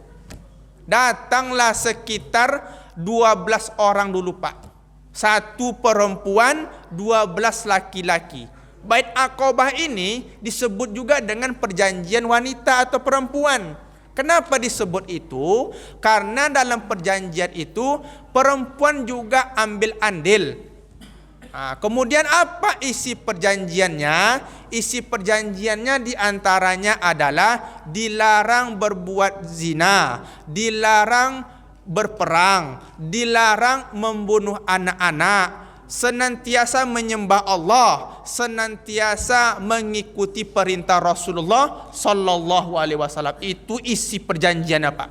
Datanglah sekitar 12 orang dulu Pak. 1 perempuan, 12 laki-laki. Bait Aqobah ini disebut juga dengan perjanjian wanita atau perempuan. Kenapa disebut itu? Karena dalam perjanjian itu perempuan juga ambil andil. Kemudian apa isi perjanjiannya? Isi perjanjiannya diantaranya adalah dilarang berbuat zina, dilarang berperang, dilarang membunuh anak-anak, senantiasa menyembah Allah, senantiasa mengikuti perintah Rasulullah sallallahu alaihi wasallam. Itu isi perjanjian apa?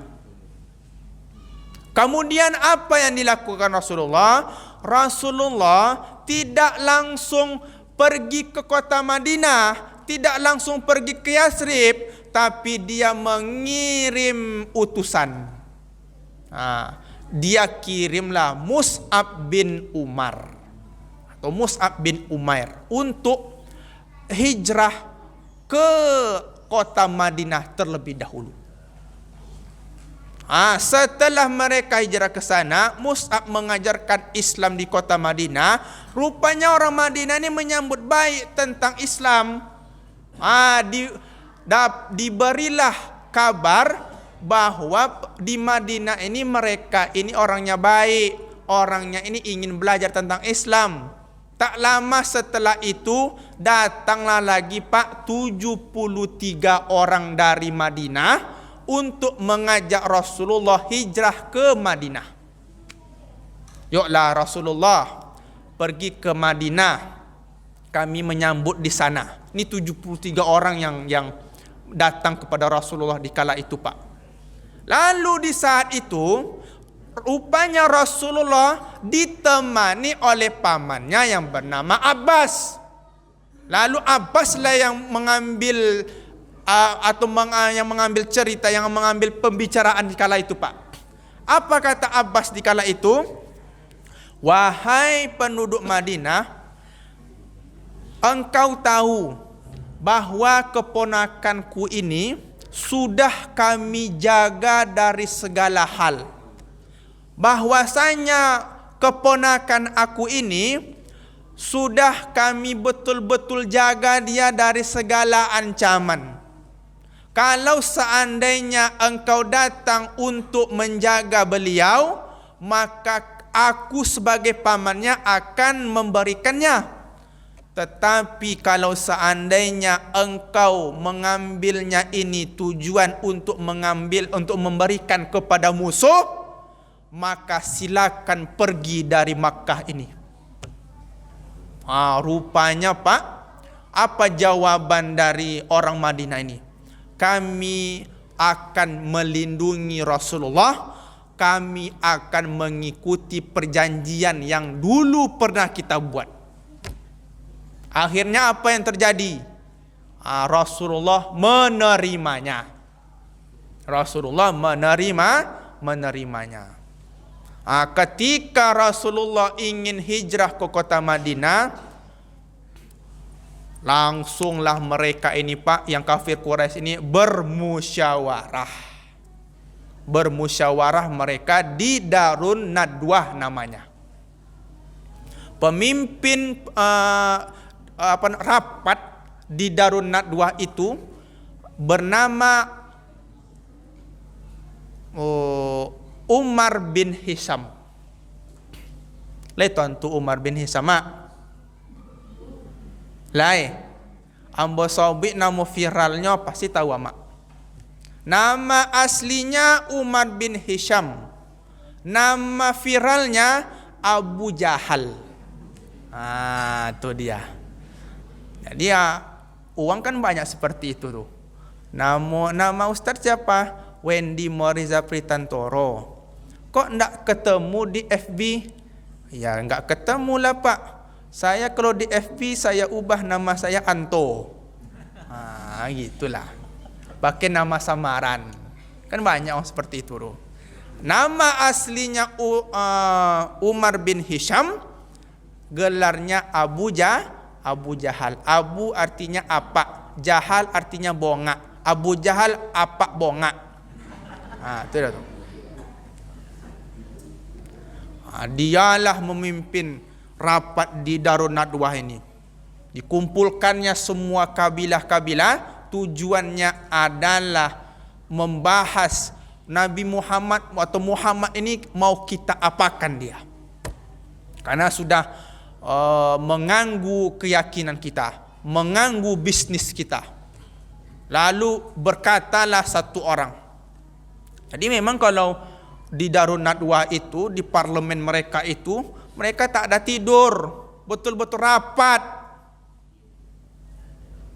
Kemudian apa yang dilakukan Rasulullah? Rasulullah tidak langsung pergi ke kota Madinah, tidak langsung pergi ke Yathrib, tapi dia mengirim utusan. Dia kirimlah Mus'ab bin Umar atau Mus'ab bin Umair untuk hijrah ke kota Madinah terlebih dahulu. Setelah mereka hijrah ke sana, Mus'ab mengajarkan Islam di kota Madinah. Rupanya orang Madinah ini menyambut baik tentang Islam. Diberilah kabar bahwa di Madinah ini mereka ini orangnya baik, orangnya ini ingin belajar tentang Islam. Tak lama setelah itu datanglah lagi 73 orang dari Madinah untuk mengajak Rasulullah hijrah ke Madinah. Yuklah Rasulullah pergi ke Madinah, kami menyambut di sana. Ini 73 orang yang datang kepada Rasulullah di kala itu, Pak. Lalu di saat itu rupanya Rasulullah ditemani oleh pamannya yang bernama Abbas. Lalu Abbas lah yang mengambil yang mengambil cerita, yang mengambil pembicaraan di kala itu, Pak. Apa kata Abbas di kala itu? Wahai penduduk Madinah, engkau tahu bahwa keponakanku ini sudah kami jaga dari segala hal. Bahwasanya keponakan aku ini sudah kami betul-betul jaga dia dari segala ancaman. Kalau seandainya engkau datang untuk menjaga beliau, maka aku sebagai pamannya akan memberikannya. Tetapi kalau seandainya engkau mengambilnya ini tujuan untuk memberikan kepada musuh, maka silakan pergi dari Makkah ini. Rupanya, Pak, apa jawaban dari orang Madinah ini? Kami akan melindungi Rasulullah, kami akan mengikuti perjanjian yang dulu pernah kita buat. Akhirnya apa yang terjadi? Rasulullah menerimanya. Rasulullah menerimanya. Ketika Rasulullah ingin hijrah ke kota Madinah, langsunglah mereka ini, Pak, yang kafir Quraisy ini bermusyawarah. Bermusyawarah mereka di Darun Nadwah namanya. Pemimpin rapat di Darun Nadwah itu bernama Umar bin Hisham. Leton tu Umar bin Hisham. Lai, ambo sobik nama viralnya pasti tahu amak. Nama aslinya Umar bin Hisham. Nama viralnya Abu Jahal. Itu dia. Jadi uang kan banyak seperti itu tuh. Nama Ustaz siapa? Wendy Moriza Pritantoro. Kok ndak ketemu di FB? Ya nggak ketemu lah, Pak. Saya kalau di FB saya ubah nama saya Anto. Gitulah. Pakai nama samaran. Kan banyak orang seperti itu tuh. Nama aslinya Umar bin Hisham, gelarnya Abu Jahal. Abu artinya apa, Jahal artinya bonga. Abu Jahal apa bonga. Itu dah tu. Dialah memimpin rapat di Darun Nadwah ini. Dikumpulkannya semua kabilah-kabilah, tujuannya adalah membahas Nabi Muhammad atau Muhammad ini mau kita apakan dia. Karena sudah mengganggu keyakinan kita, mengganggu bisnis kita. Lalu berkatalah satu orang. Jadi memang kalau di Darun Nadwah itu, di parlemen mereka itu, Mereka tak ada tidur, betul-betul rapat.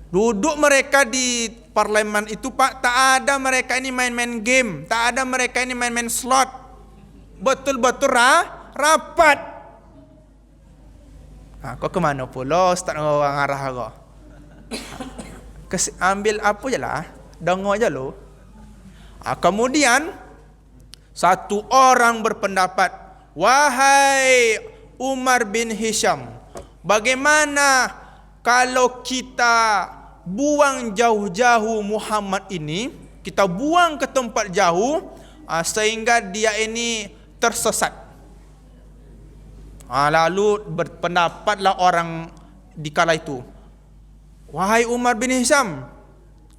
Duduk mereka di parlemen itu Pak, tak ada mereka ini main-main game, tak ada mereka ini main-main slot. Betul-betul rapat. Kau kemana pula Ustaz orang arah kau? Ambil apa je lah, dengar je lo. Kemudian satu orang berpendapat, wahai Umar bin Hisham, bagaimana kalau kita buang jauh-jauh Muhammad ini, kita buang ke tempat jauh sehingga dia ini tersesat. Lalu berpendapatlah orang di kala itu, wahai Umar bin Hisham,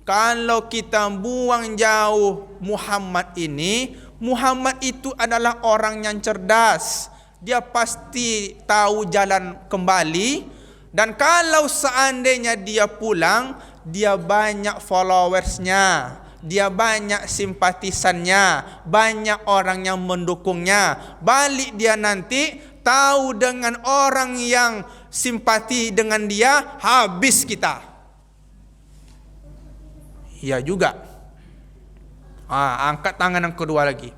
kalau kita buang jauh Muhammad ini, Muhammad itu adalah orang yang cerdas. Dia pasti tahu jalan kembali. Dan kalau seandainya dia pulang, dia banyak followersnya, dia banyak simpatisannya, banyak orang yang mendukungnya. Balik dia nanti tahu dengan orang yang simpati dengan dia, habis kita. Ya juga. Angkat tangan yang kedua lagi.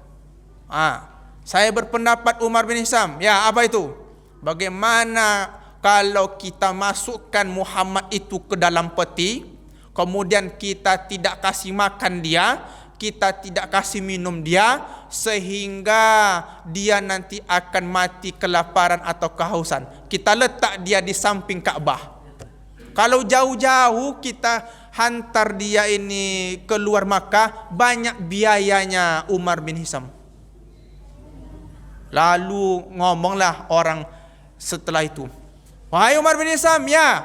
Saya berpendapat Umar bin Hisham. Ya, apa itu? Bagaimana kalau kita masukkan Muhammad itu ke dalam peti, kemudian kita tidak kasih makan dia, kita tidak kasih minum dia, sehingga dia nanti akan mati kelaparan atau kehausan. Kita letak dia di samping Ka'bah. Kalau jauh-jauh kita hantar dia ini keluar Makkah, banyak biayanya Umar bin Hisham. Lalu ngomonglah orang setelah itu, wahai Umar bin Hisham, ya,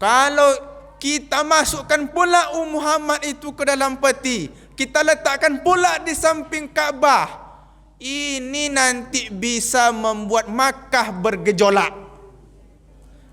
kalau kita masukkan pula Muhammad itu ke dalam peti, kita letakkan pula di samping Ka'bah, ini nanti bisa membuat Makkah bergejolak.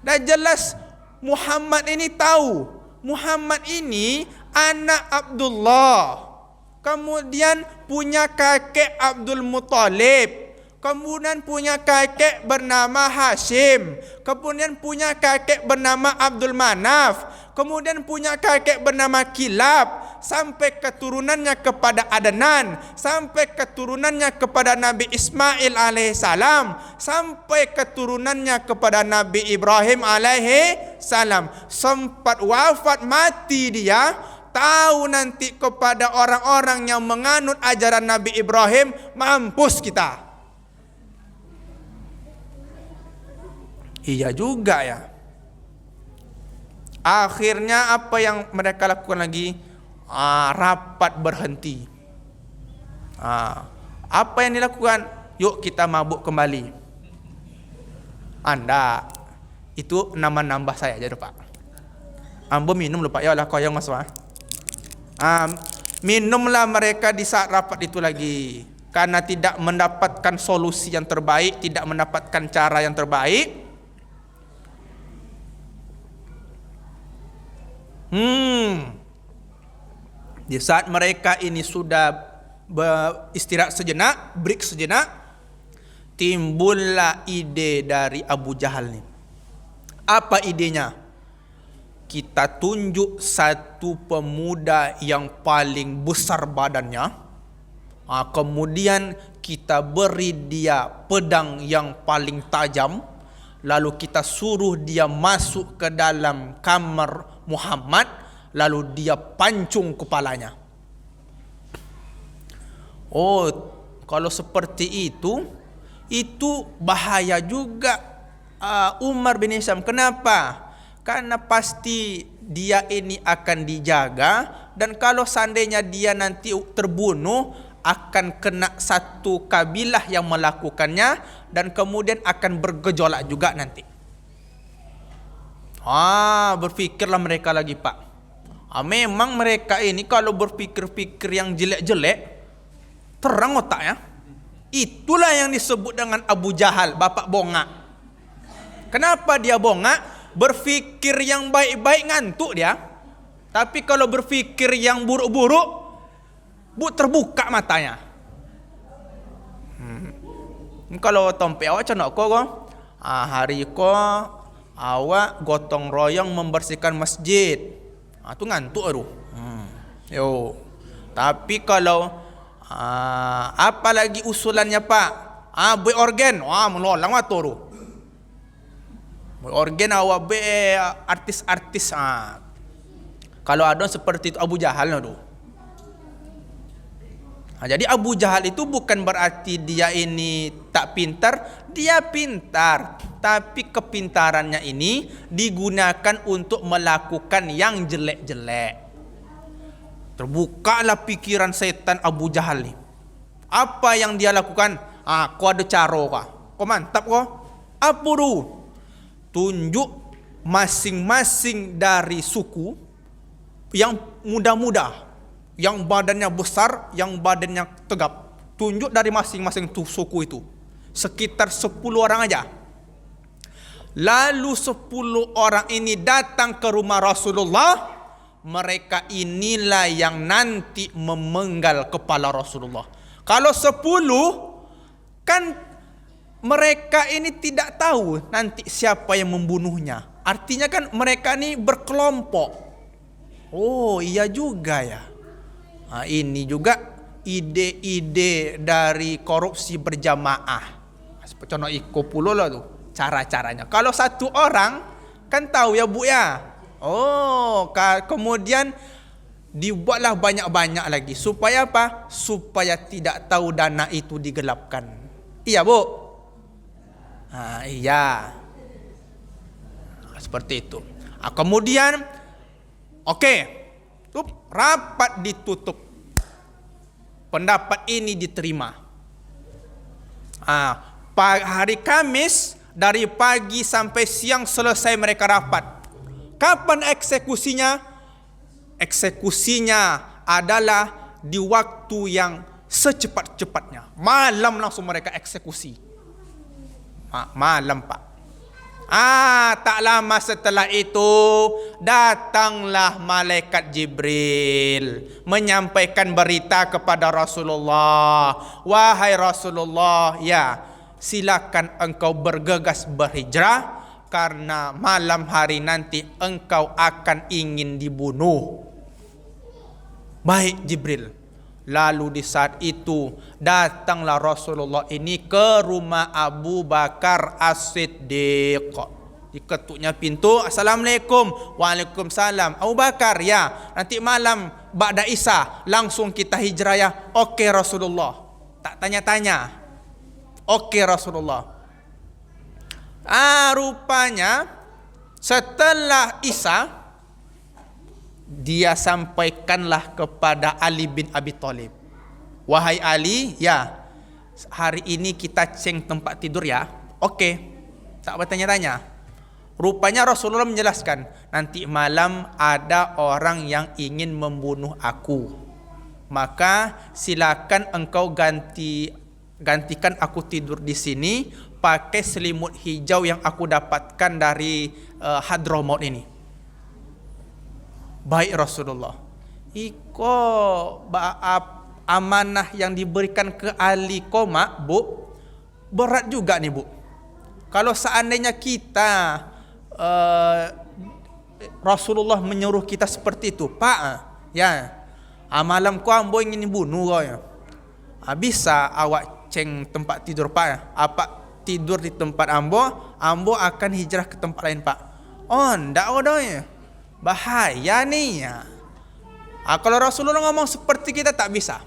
Dan jelas Muhammad ini tahu, Muhammad ini anak Abdullah, kemudian punya kakek Abdul Muttalib, kemudian punya kakek bernama Hashim, kemudian punya kakek bernama Abdul Manaf, kemudian punya kakek bernama Kilab, sampai keturunannya kepada Adnan, sampai keturunannya kepada Nabi Ismail alaihissalam, sampai keturunannya kepada Nabi Ibrahim alaihissalam. Sempat wafat mati dia, tahu nanti kepada orang-orang yang menganut ajaran Nabi Ibrahim, mampus kita. Iya juga ya. Akhirnya apa yang mereka lakukan lagi? Rapat berhenti. Apa yang dilakukan? Yuk kita mabuk kembali. Anda itu nambah saya aja Pak. Ambo minum lupa ya lah kau yang masuk. Minumlah mereka di saat rapat itu lagi, karena tidak mendapatkan solusi yang terbaik, tidak mendapatkan cara yang terbaik. Di saat mereka ini sudah beristirahat sejenak, break sejenak, timbullah ide dari Abu Jahal ni. Apa idenya? Kita tunjuk satu pemuda yang paling besar badannya, kemudian kita beri dia pedang yang paling tajam, lalu kita suruh dia masuk ke dalam kamar Muhammad, lalu dia pancung kepalanya. Oh, kalau seperti itu bahaya juga Umar bin Hisham. Kenapa? Karena pasti dia ini akan dijaga, dan kalau seandainya dia nanti terbunuh, akan kena satu kabilah yang melakukannya, dan kemudian akan bergejolak juga nanti. Berfikirlah mereka lagi Pak. Memang mereka ini kalau berfikir-fikir yang jelek-jelek, terang otaknya. Itulah yang disebut dengan Abu Jahal, bapak bongak. Kenapa dia bongak? Berfikir yang baik-baik ngantuk dia, tapi kalau berfikir yang buruk-buruk, terbuka matanya. Kalau tompe awak macam nak ko? Hari ko awak gotong royong membersihkan masjid. Tu ngantuk tu. Yo. Tapi kalau apa lagi usulannya Pak? Buat organ. Melolang lah tu. Buat organ awak buat artis-artis. Kalau ada seperti itu Abu Jahal tu. Jadi Abu Jahal itu bukan berarti dia ini tak pintar, dia pintar. Tapi kepintarannya ini digunakan untuk melakukan yang jelek-jelek. Terbukalah pikiran setan Abu Jahal ni. Apa yang dia lakukan? Kau ada cara kah? Kau mantap kau? Apa tu? Tunjuk masing-masing dari suku yang muda-muda, yang badannya besar, yang badannya tegap. Tunjuk dari masing-masing suku itu. Sekitar 10 orang aja. Lalu 10 orang ini datang ke rumah Rasulullah. Mereka inilah yang nanti memenggal kepala Rasulullah. Kalau 10, kan mereka ini tidak tahu nanti siapa yang membunuhnya. Artinya kan mereka ini berkelompok. Oh iya juga ya. Ini juga ide-ide dari korupsi berjamaah. Contoh iko pulo lah tu cara-caranya. Kalau satu orang kan tahu ya Bu ya. Kemudian dibuatlah banyak-banyak lagi supaya apa? Supaya tidak tahu dana itu digelapkan. Iya Bu. Iya. Seperti itu. Kemudian rapat ditutup. Pendapat ini diterima. Hari Kamis dari pagi sampai siang selesai mereka rapat. Kapan eksekusinya? Eksekusinya adalah di waktu yang secepat-cepatnya. Malam langsung mereka eksekusi. Malam Pak. Tak lama setelah itu datanglah malaikat Jibril menyampaikan berita kepada Rasulullah. Wahai Rasulullah, ya, silakan engkau bergegas berhijrah karena malam hari nanti engkau akan ingin dibunuh. Baik Jibril. Lalu di saat itu datanglah Rasulullah ini ke rumah Abu Bakar As-Siddiq. Diketuknya pintu. Assalamualaikum. Waalaikumsalam. Abu Bakar, ya, nanti malam ba'da Isya langsung kita hijrah ya. Oke Rasulullah. Tak tanya-tanya. Oke Rasulullah. Rupanya setelah Isya dia sampaikanlah kepada Ali bin Abi Thalib. Wahai Ali, ya, hari ini kita ceng tempat tidur ya. Oke. Tak bertanya-tanya. Rupanya Rasulullah menjelaskan, nanti malam ada orang yang ingin membunuh aku. Maka silakan engkau gantikan aku tidur di sini pakai selimut hijau yang aku dapatkan dari Hadramaut ini. Baik Rasulullah. Iko amanah yang diberikan ke Ali Koma, Bu, berat juga nih Bu. Kalau seandainya kita Rasulullah menyuruh kita seperti itu, Pak, ya, malam ku ambo ingin bunuh kau ya. Bisa awak ceng tempat tidur Pak ya. Apa tidur di tempat ambo akan hijrah ke tempat lain Pak. Ndak ya. Bahaya nih ya. Kalau Rasulullah ngomong seperti kita tak bisa.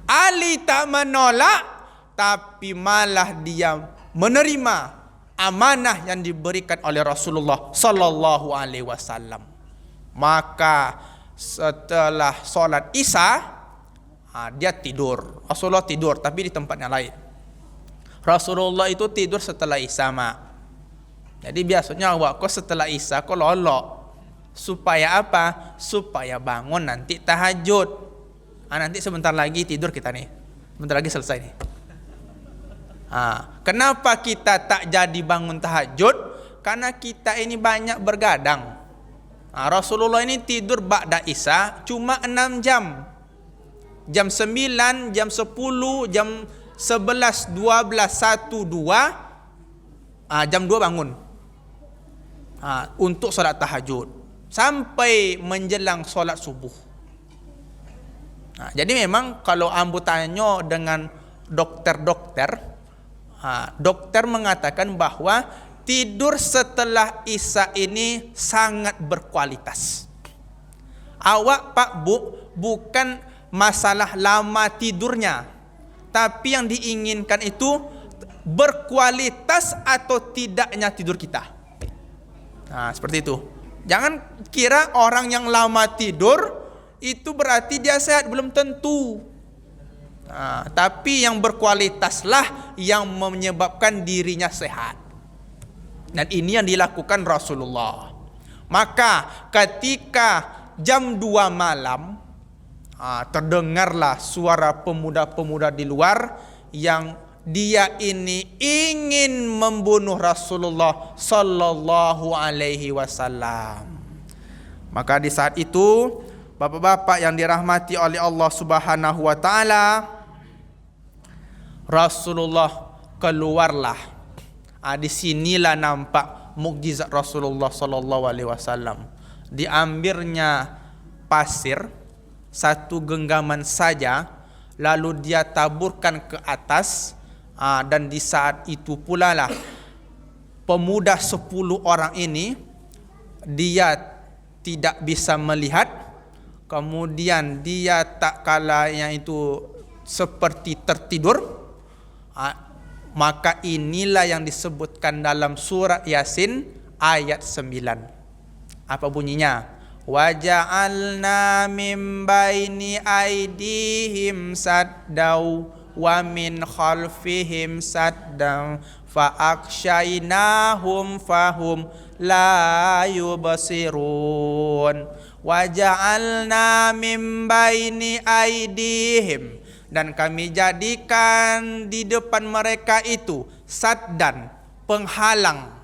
Ali tak menolak, tapi malah dia menerima amanah yang diberikan oleh Rasulullah sallallahu alaihi wasallam. Maka setelah solat Isya, dia tidur. Rasulullah tidur tapi di tempatnya lain. Rasulullah itu tidur setelah Isya, Mak. Jadi biasanya awak kau setelah Isya kau lolok. Supaya apa? Supaya bangun nanti tahajud. Nanti sebentar lagi tidur kita nih. Sebentar lagi selesai nih. Kenapa kita tak jadi bangun tahajud? Karena kita ini banyak bergadang. Rasulullah ini tidur ba'da Isya cuma 6 jam. Jam 9, jam 10, jam 11, 12, 1, 2, jam 2 bangun untuk solat tahajud sampai menjelang solat subuh. Jadi memang kalau ambo tanya dengan dokter-dokter, dokter mengatakan bahwa tidur setelah Isya ini sangat berkualitas. Awak Pak Bu, bukan masalah lama tidurnya, tapi yang diinginkan itu berkualitas atau tidaknya tidur kita. Seperti itu. Jangan kira orang yang lama tidur itu berarti dia sehat, belum tentu. Tapi yang berkualitaslah yang menyebabkan dirinya sehat. Dan ini yang dilakukan Rasulullah. Maka ketika jam 2 malam terdengarlah suara pemuda-pemuda di luar yang dia ini ingin membunuh Rasulullah sallallahu alaihi wasallam. Maka di saat itu, bapak-bapak yang dirahmati oleh Allah Subhanahu wa taala, Rasulullah keluarlah. Disinilah nampak mukjizat Rasulullah sallallahu alaihi wasallam. Diambilnya pasir satu genggaman saja, lalu dia taburkan ke atas, dan di saat itu pula lah pemuda 10 orang ini dia tidak bisa melihat, kemudian dia tak kalanya itu seperti tertidur, maka inilah yang disebutkan dalam surat Yasin ayat 9. Apa bunyinya? Waja'alna min baini aidihim saddau wa min khalfihim saddau fa'akshaynahum fahum la yubsirun. Waja'alna min baini aidihim, dan kami jadikan di depan mereka itu saddan, penghalang.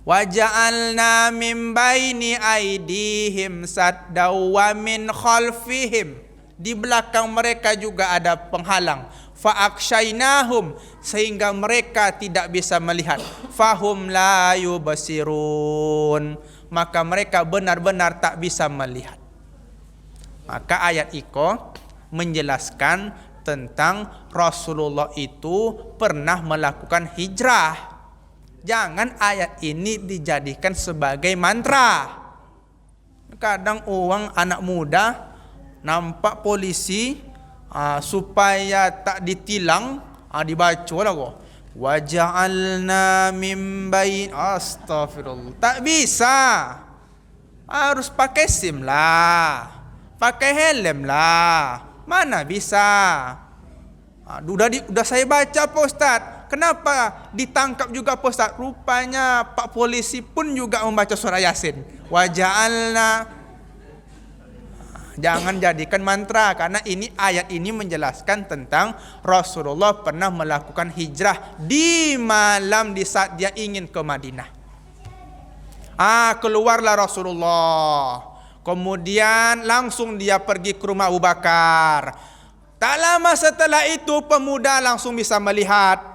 Waja'alna min baini aidihim saddaw wa min khalfihim, di belakang mereka juga ada penghalang. Fa'akshaynahum, sehingga mereka tidak bisa melihat. Fahum la yubsirun, maka mereka benar-benar tak bisa melihat. Maka ayat iko menjelaskan tentang Rasulullah itu pernah melakukan hijrah. Jangan ayat ini dijadikan sebagai mantra. Kadang orang anak muda nampak polisi, supaya tak ditilang, dibaca lah kok. Waja'alna min bain, astagfirullah. Tak bisa. Harus pakai SIM lah, pakai helm lah. Mana bisa? Udah saya baca Pak Ustaz. Kenapa ditangkap juga Pak Ustaz? Rupanya Pak polisi pun juga membaca surah Yasin. Waja'alna. Jangan jadikan mantra, karena ini ayat ini menjelaskan tentang Rasulullah pernah melakukan hijrah di malam di saat dia ingin ke Madinah. Keluarlah Rasulullah. Kemudian langsung dia pergi ke rumah Abu Bakar. Tak lama setelah itu pemuda langsung bisa melihat.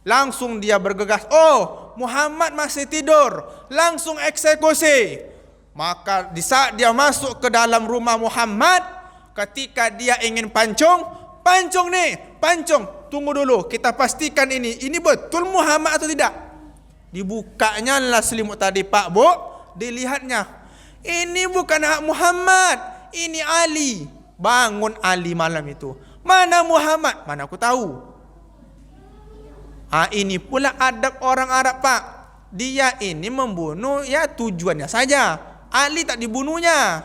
Langsung dia bergegas, oh Muhammad masih tidur, langsung eksekusi. Maka di saat dia masuk ke dalam rumah Muhammad, ketika dia ingin pancung nih, tunggu dulu, kita pastikan ini betul Muhammad atau tidak. Dibukanya lah selimut tadi Pak Bu, dilihatnya, ini bukan Muhammad, ini Ali. Bangun Ali malam itu. Mana Muhammad? Mana aku tahu. Ini pula adab orang Arab Pak. Dia ini membunuh ya tujuannya saja. Ali tak dibunuhnya.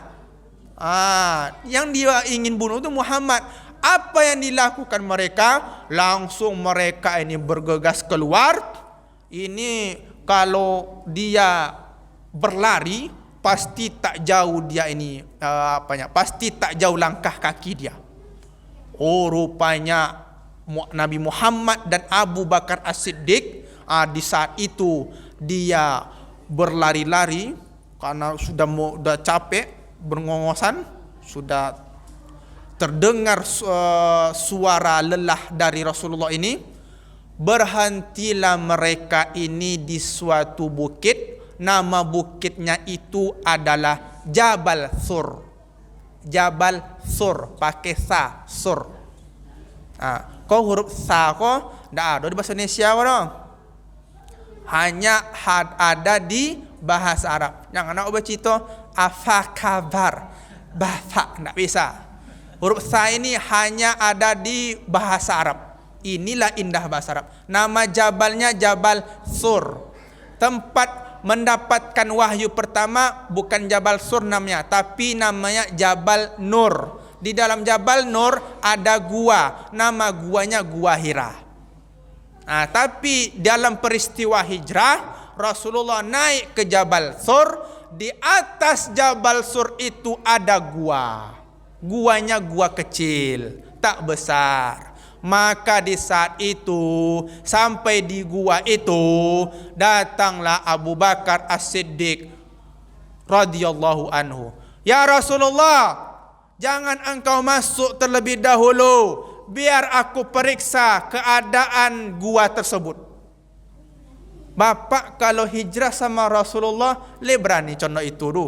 Yang dia ingin bunuh itu Muhammad. Apa yang dilakukan mereka? Langsung mereka ini bergegas keluar. Ini kalau dia berlari pasti tak jauh dia ini pasti tak jauh langkah kaki dia. Oh rupanya Nabi Muhammad dan Abu Bakar As-Siddiq di saat itu dia berlari-lari karena sudah capek, berngongosan, sudah terdengar suara lelah dari Rasulullah ini, berhentilah mereka ini di suatu bukit. Nama bukitnya itu adalah Jabal Sur. Jabal Sur, pakai sa, sur. Kau huruf sa kau ndak ada di bahasa Indonesia kau. Hanya ada di bahasa Arab. Yang anak bercerita apa kabar, bahasa ndak bisa. Huruf sa ini hanya ada di bahasa Arab. Inilah indah bahasa Arab. Nama jabalnya Jabal Sur. Tempat mendapatkan wahyu pertama bukan Jabal Sur namanya, tapi namanya Jabal Nur. Di dalam Jabal Nur ada gua, nama guanya Gua Hira. Tapi dalam peristiwa hijrah, Rasulullah naik ke Jabal Sur. Di atas Jabal Sur itu ada gua. Guanya gua kecil, tak besar. Maka di saat itu, sampai di gua itu, datanglah Abu Bakar As-Siddiq radhiyallahu anhu. Ya Rasulullah, jangan engkau masuk terlebih dahulu, biar aku periksa keadaan gua tersebut. Bapak kalau hijrah sama Rasulullah, berani contoh itu dulu.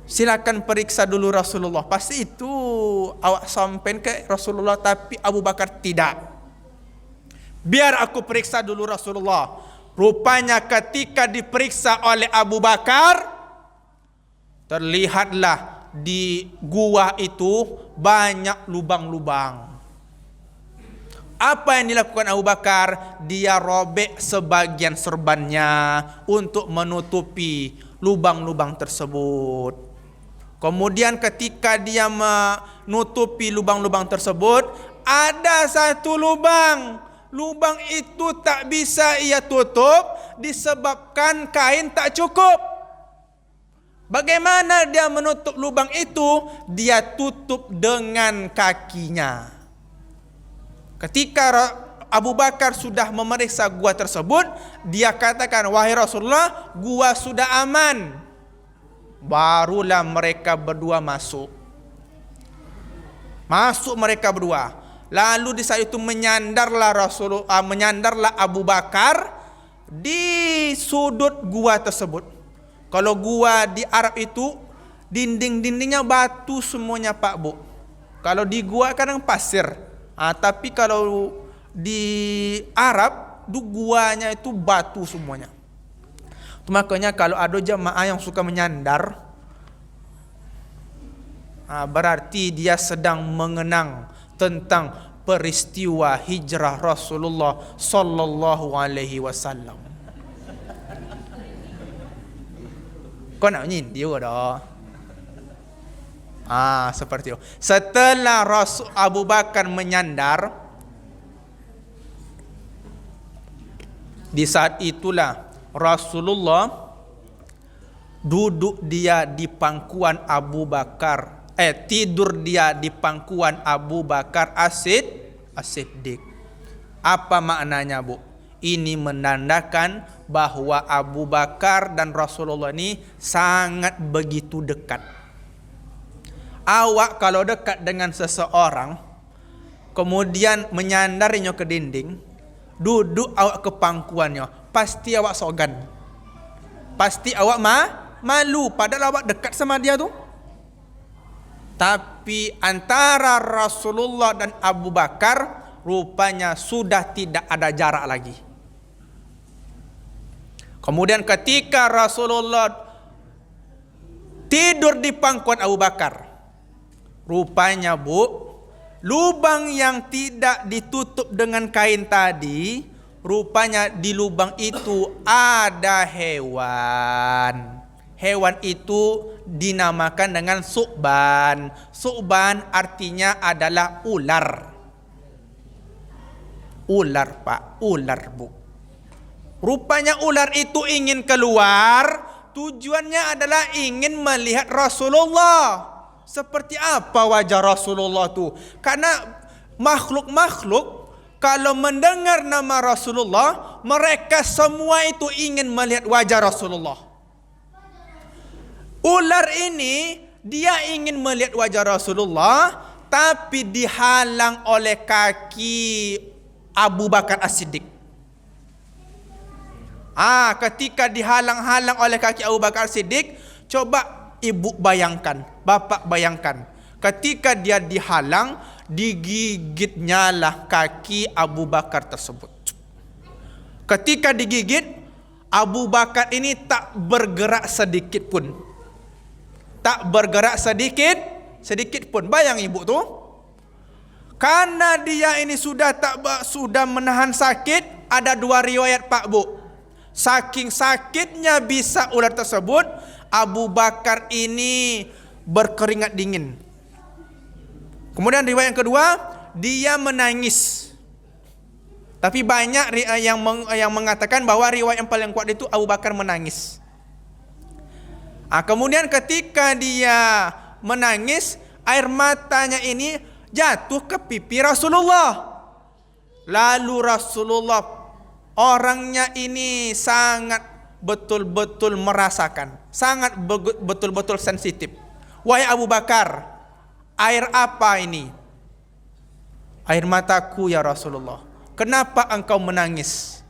Silakan periksa dulu Rasulullah. Pasti itu awak sampein ke Rasulullah, tapi Abu Bakar tidak. Biar aku periksa dulu Rasulullah. Rupanya ketika diperiksa oleh Abu Bakar, terlihatlah di gua itu banyak lubang-lubang. Apa yang dilakukan Abu Bakar? Dia robek sebagian serbannya untuk menutupi lubang-lubang tersebut. Kemudian ketika dia menutupi lubang-lubang tersebut, ada satu lubang. Lubang itu tak bisa ia tutup disebabkan kain tak cukup. Bagaimana dia menutup lubang itu? Dia tutup dengan kakinya. Ketika Abu Bakar sudah memeriksa gua tersebut, dia katakan, wahai Rasulullah, gua sudah aman. Barulah mereka berdua masuk. Masuk mereka berdua. Lalu di saat itu menyandarlah Abu Bakar di sudut gua tersebut. Kalau gua di Arab itu dinding-dindingnya batu semuanya Pak Bu. Kalau di gua kadang pasir. Tapi kalau di Arab guanya itu batu semuanya. Makanya kalau ada jamaah yang suka menyandar, berarti dia sedang mengenang tentang peristiwa hijrah Rasulullah sallallahu alaihi wasallam. Kau nak nyindir juga dah. Seperti itu. Setelah Abu Bakar menyandar, di saat itulah Rasulullah duduk dia di pangkuan Abu Bakar. Tidur dia di pangkuan Abu Bakar As-Siddiq. Apa maknanya, Bu? Ini menandakan bahwa Abu Bakar dan Rasulullah ini sangat begitu dekat. Awak kalau dekat dengan seseorang, kemudian menyandarinya ke dinding, duduk awak ke pangkuannya, pasti awak sogan. Pasti awak malu, padahal awak dekat sama dia tu. Tapi antara Rasulullah dan Abu Bakar rupanya sudah tidak ada jarak lagi. Kemudian ketika Rasulullah tidur di pangkuan Abu Bakar, rupanya Bu, lubang yang tidak ditutup dengan kain tadi, rupanya di lubang itu ada hewan. Hewan itu dinamakan dengan su'ban. Su'ban artinya adalah ular. Ular Pak, ular Bu. Rupanya ular itu ingin keluar, tujuannya adalah ingin melihat Rasulullah. Seperti apa wajah Rasulullah tu? Karena makhluk-makhluk kalau mendengar nama Rasulullah, mereka semua itu ingin melihat wajah Rasulullah. Ular ini Dia ingin melihat wajah Rasulullah, tapi dihalang oleh kaki Abu Bakar As-Siddiq. Ketika dihalang-halang oleh kaki Abu Bakar As-Siddiq, coba ibu bayangkan, bapak bayangkan, ketika dia dihalang, digigitnya lah kaki Abu Bakar tersebut. Ketika digigit, Abu Bakar ini tak bergerak sedikit pun. Tak bergerak sedikit pun. Bayang ibu tu. Karena dia ini sudah menahan sakit, ada 2 riwayat Pak Bu. Saking sakitnya bisa ular tersebut, Abu Bakar ini berkeringat dingin. Kemudian riwayat yang kedua, dia menangis. Tapi banyak yang mengatakan bahwa riwayat yang paling kuat itu Abu Bakar menangis. Kemudian ketika dia menangis, air matanya ini jatuh ke pipi Rasulullah. Lalu Rasulullah, orangnya ini sangat betul-betul merasakan, sangat betul-betul sensitif. Wahai Abu Bakar, air apa ini? Air mataku ya Rasulullah. Kenapa engkau menangis?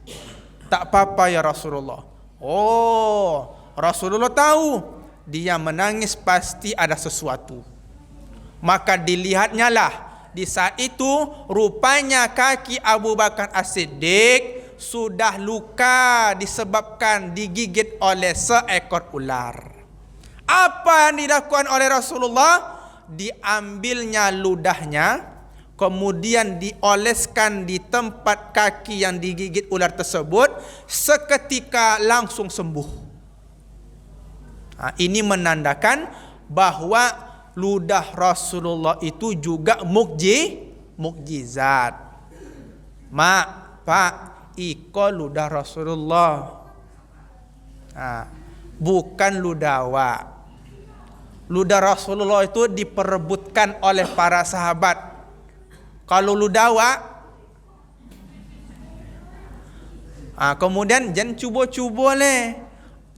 Tak apa-apa ya Rasulullah. Oh, Rasulullah tahu dia menangis pasti ada sesuatu. Maka dilihatnya lah, di saat itu rupanya kaki Abu Bakar As-Siddiq sudah luka disebabkan digigit oleh seekor ular. Apa yang dilakukan oleh Rasulullah? Diambilnya ludahnya, kemudian dioleskan di tempat kaki yang digigit ular tersebut, seketika langsung sembuh. Ini menandakan bahwa ludah Rasulullah itu juga mukjizat. Mak, Pak, iko ludah Rasulullah. Bukan ludawa. Ludah Rasulullah itu diperebutkan oleh para sahabat. Kalau ludawa, kemudian jangan cuba-cuba leh.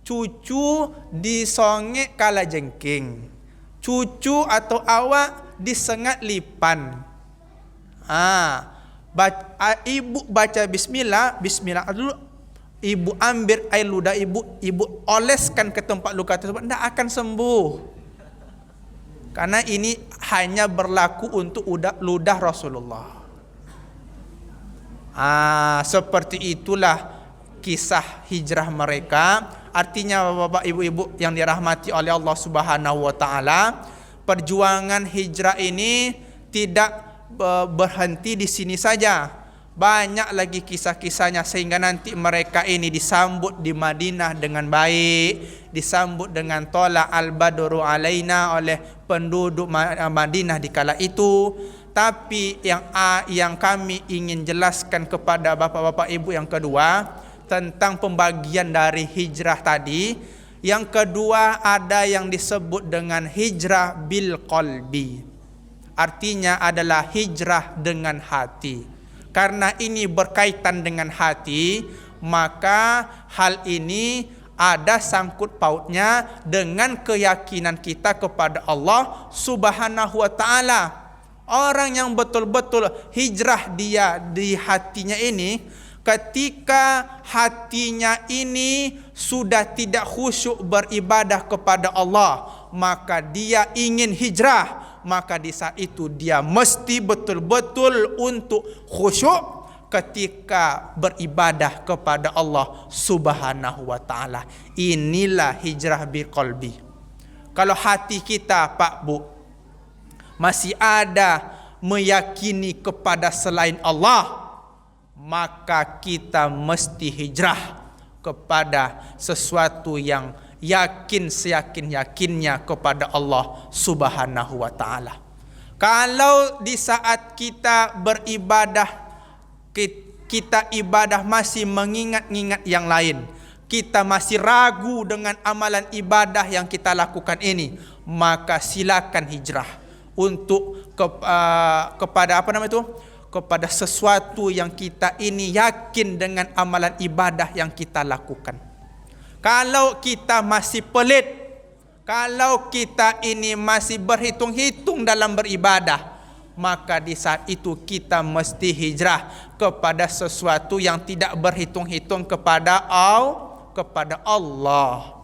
Cucu disongek kala jengking. Cucu atau awak disengat lipan. Ibu baca bismillah dulu. Ibu ambil air ludah ibu oleskan ke tempat luka tersebut, tidak akan sembuh. Karena ini hanya berlaku untuk ludah Rasulullah. Seperti itulah kisah hijrah mereka. Artinya bapak ibu-ibu yang dirahmati oleh Allah Subhanahu wa taala, perjuangan hijrah ini tidak berhenti di sini saja. Banyak lagi kisah-kisahnya sehingga nanti mereka ini disambut di Madinah dengan baik, disambut dengan tola al-badru alaina oleh penduduk Madinah di kala itu. Tapi yang kami ingin jelaskan kepada bapak-bapak ibu yang kedua, tentang pembagian dari hijrah tadi. Yang kedua ada yang disebut dengan hijrah bil qalbi. Artinya adalah hijrah dengan hati. Karena ini berkaitan dengan hati, maka hal ini ada sangkut pautnya dengan keyakinan kita kepada Allah Subhanahu wa taala. Orang yang betul-betul hijrah dia di hatinya ini, ketika hatinya ini sudah tidak khusyuk beribadah kepada Allah, maka dia ingin hijrah. Maka di saat itu dia mesti betul-betul untuk khusyuk ketika beribadah kepada Allah Subhanahu wa taala. Inilah hijrah bil qalbi. Kalau hati kita, Pak Bu, masih ada meyakini kepada selain Allah, maka kita mesti hijrah kepada sesuatu yang yakin seyakin-yakinnya kepada Allah Subhanahu wa taala. Kalau di saat kita beribadah, kita ibadah masih mengingat-ingat yang lain, kita masih ragu dengan amalan ibadah yang kita lakukan ini, maka silakan hijrah untuk kepada kepada sesuatu yang kita ini yakin dengan amalan ibadah yang kita lakukan. Kalau kita masih pelit, Kalau kita ini masih berhitung-hitung dalam beribadah, maka di saat itu kita mesti hijrah kepada sesuatu yang tidak berhitung-hitung kepada Allah.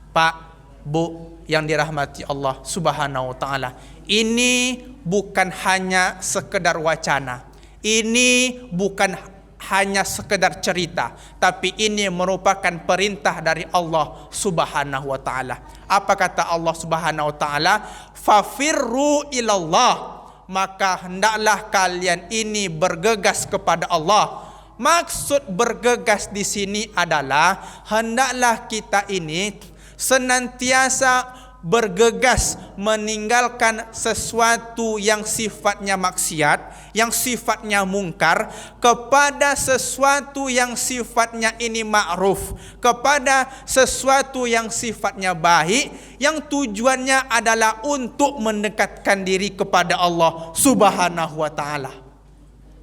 Pak, Bu yang dirahmati Allah Subhanahu wa taala, ini bukan hanya sekedar wacana. Ini bukan hanya sekedar cerita, tapi ini merupakan perintah dari Allah Subhanahu wa taala. Apa kata Allah Subhanahu wa taala? Fafirru ilallah, maka hendaklah kalian ini bergegas kepada Allah. Maksud bergegas di sini adalah hendaklah kita ini senantiasa bergegas meninggalkan sesuatu yang sifatnya maksiat, yang sifatnya mungkar, kepada sesuatu yang sifatnya ini ma'ruf, kepada sesuatu yang sifatnya baik, yang tujuannya adalah untuk mendekatkan diri kepada Allah Subhanahu wa taala.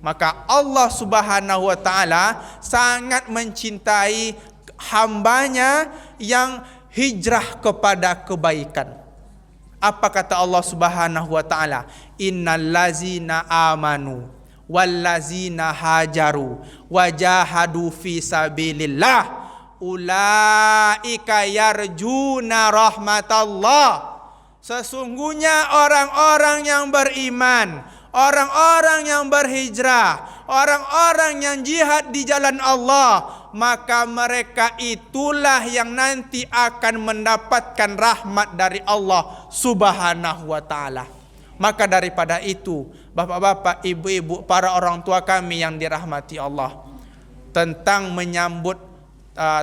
Maka Allah Subhanahu wa taala sangat mencintai hambanya yang hijrah kepada kebaikan. Apa kata Allah Subhanahu wa taala? Innallazina amanu wallazina hajaru wajahadu fi sabilillah ulaika yarjuna rahmatallah. Sesungguhnya orang-orang yang beriman, orang-orang yang berhijrah, orang-orang yang jihad di jalan Allah, maka mereka itulah yang nanti akan mendapatkan rahmat dari Allah Subhanahu wa taala. Maka daripada itu, bapak-bapak, ibu-ibu, para orang tua kami yang dirahmati Allah, tentang menyambut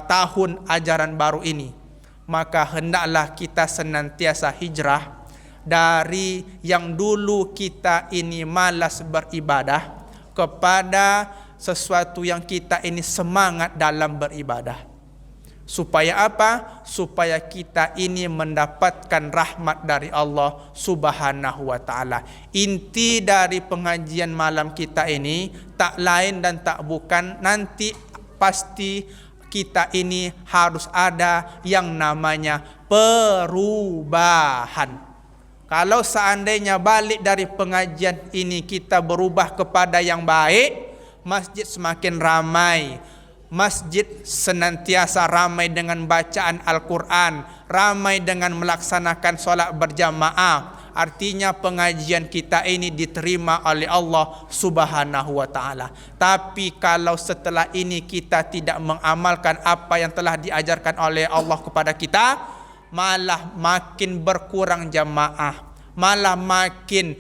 tahun ajaran baru ini, maka hendaklah kita senantiasa hijrah dari yang dulu kita ini malas beribadah kepada sesuatu yang kita ini semangat dalam beribadah. Supaya apa? Supaya kita ini mendapatkan rahmat dari Allah Subhanahu wa taala. Inti dari pengajian malam kita ini tak lain dan tak bukan, nanti pasti kita ini harus ada yang namanya perubahan. Kalau seandainya balik dari pengajian ini kita berubah kepada yang baik, masjid semakin ramai, masjid senantiasa ramai dengan bacaan Al-Quran, ramai dengan melaksanakan solat berjamaah. Artinya pengajian kita ini diterima oleh Allah Subhanahu wa taala. Tapi kalau setelah ini kita tidak mengamalkan apa yang telah diajarkan oleh Allah kepada kita, malah makin berkurang jamaah, malah makin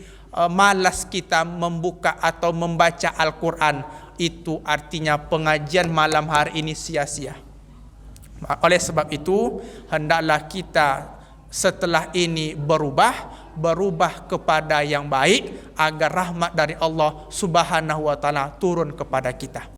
malas kita membuka atau membaca Al-Quran. Itu artinya pengajian malam hari ini sia-sia. Oleh sebab itu, hendaklah kita setelah ini berubah kepada yang baik, agar rahmat dari Allah Subhanahu wa taala turun kepada kita.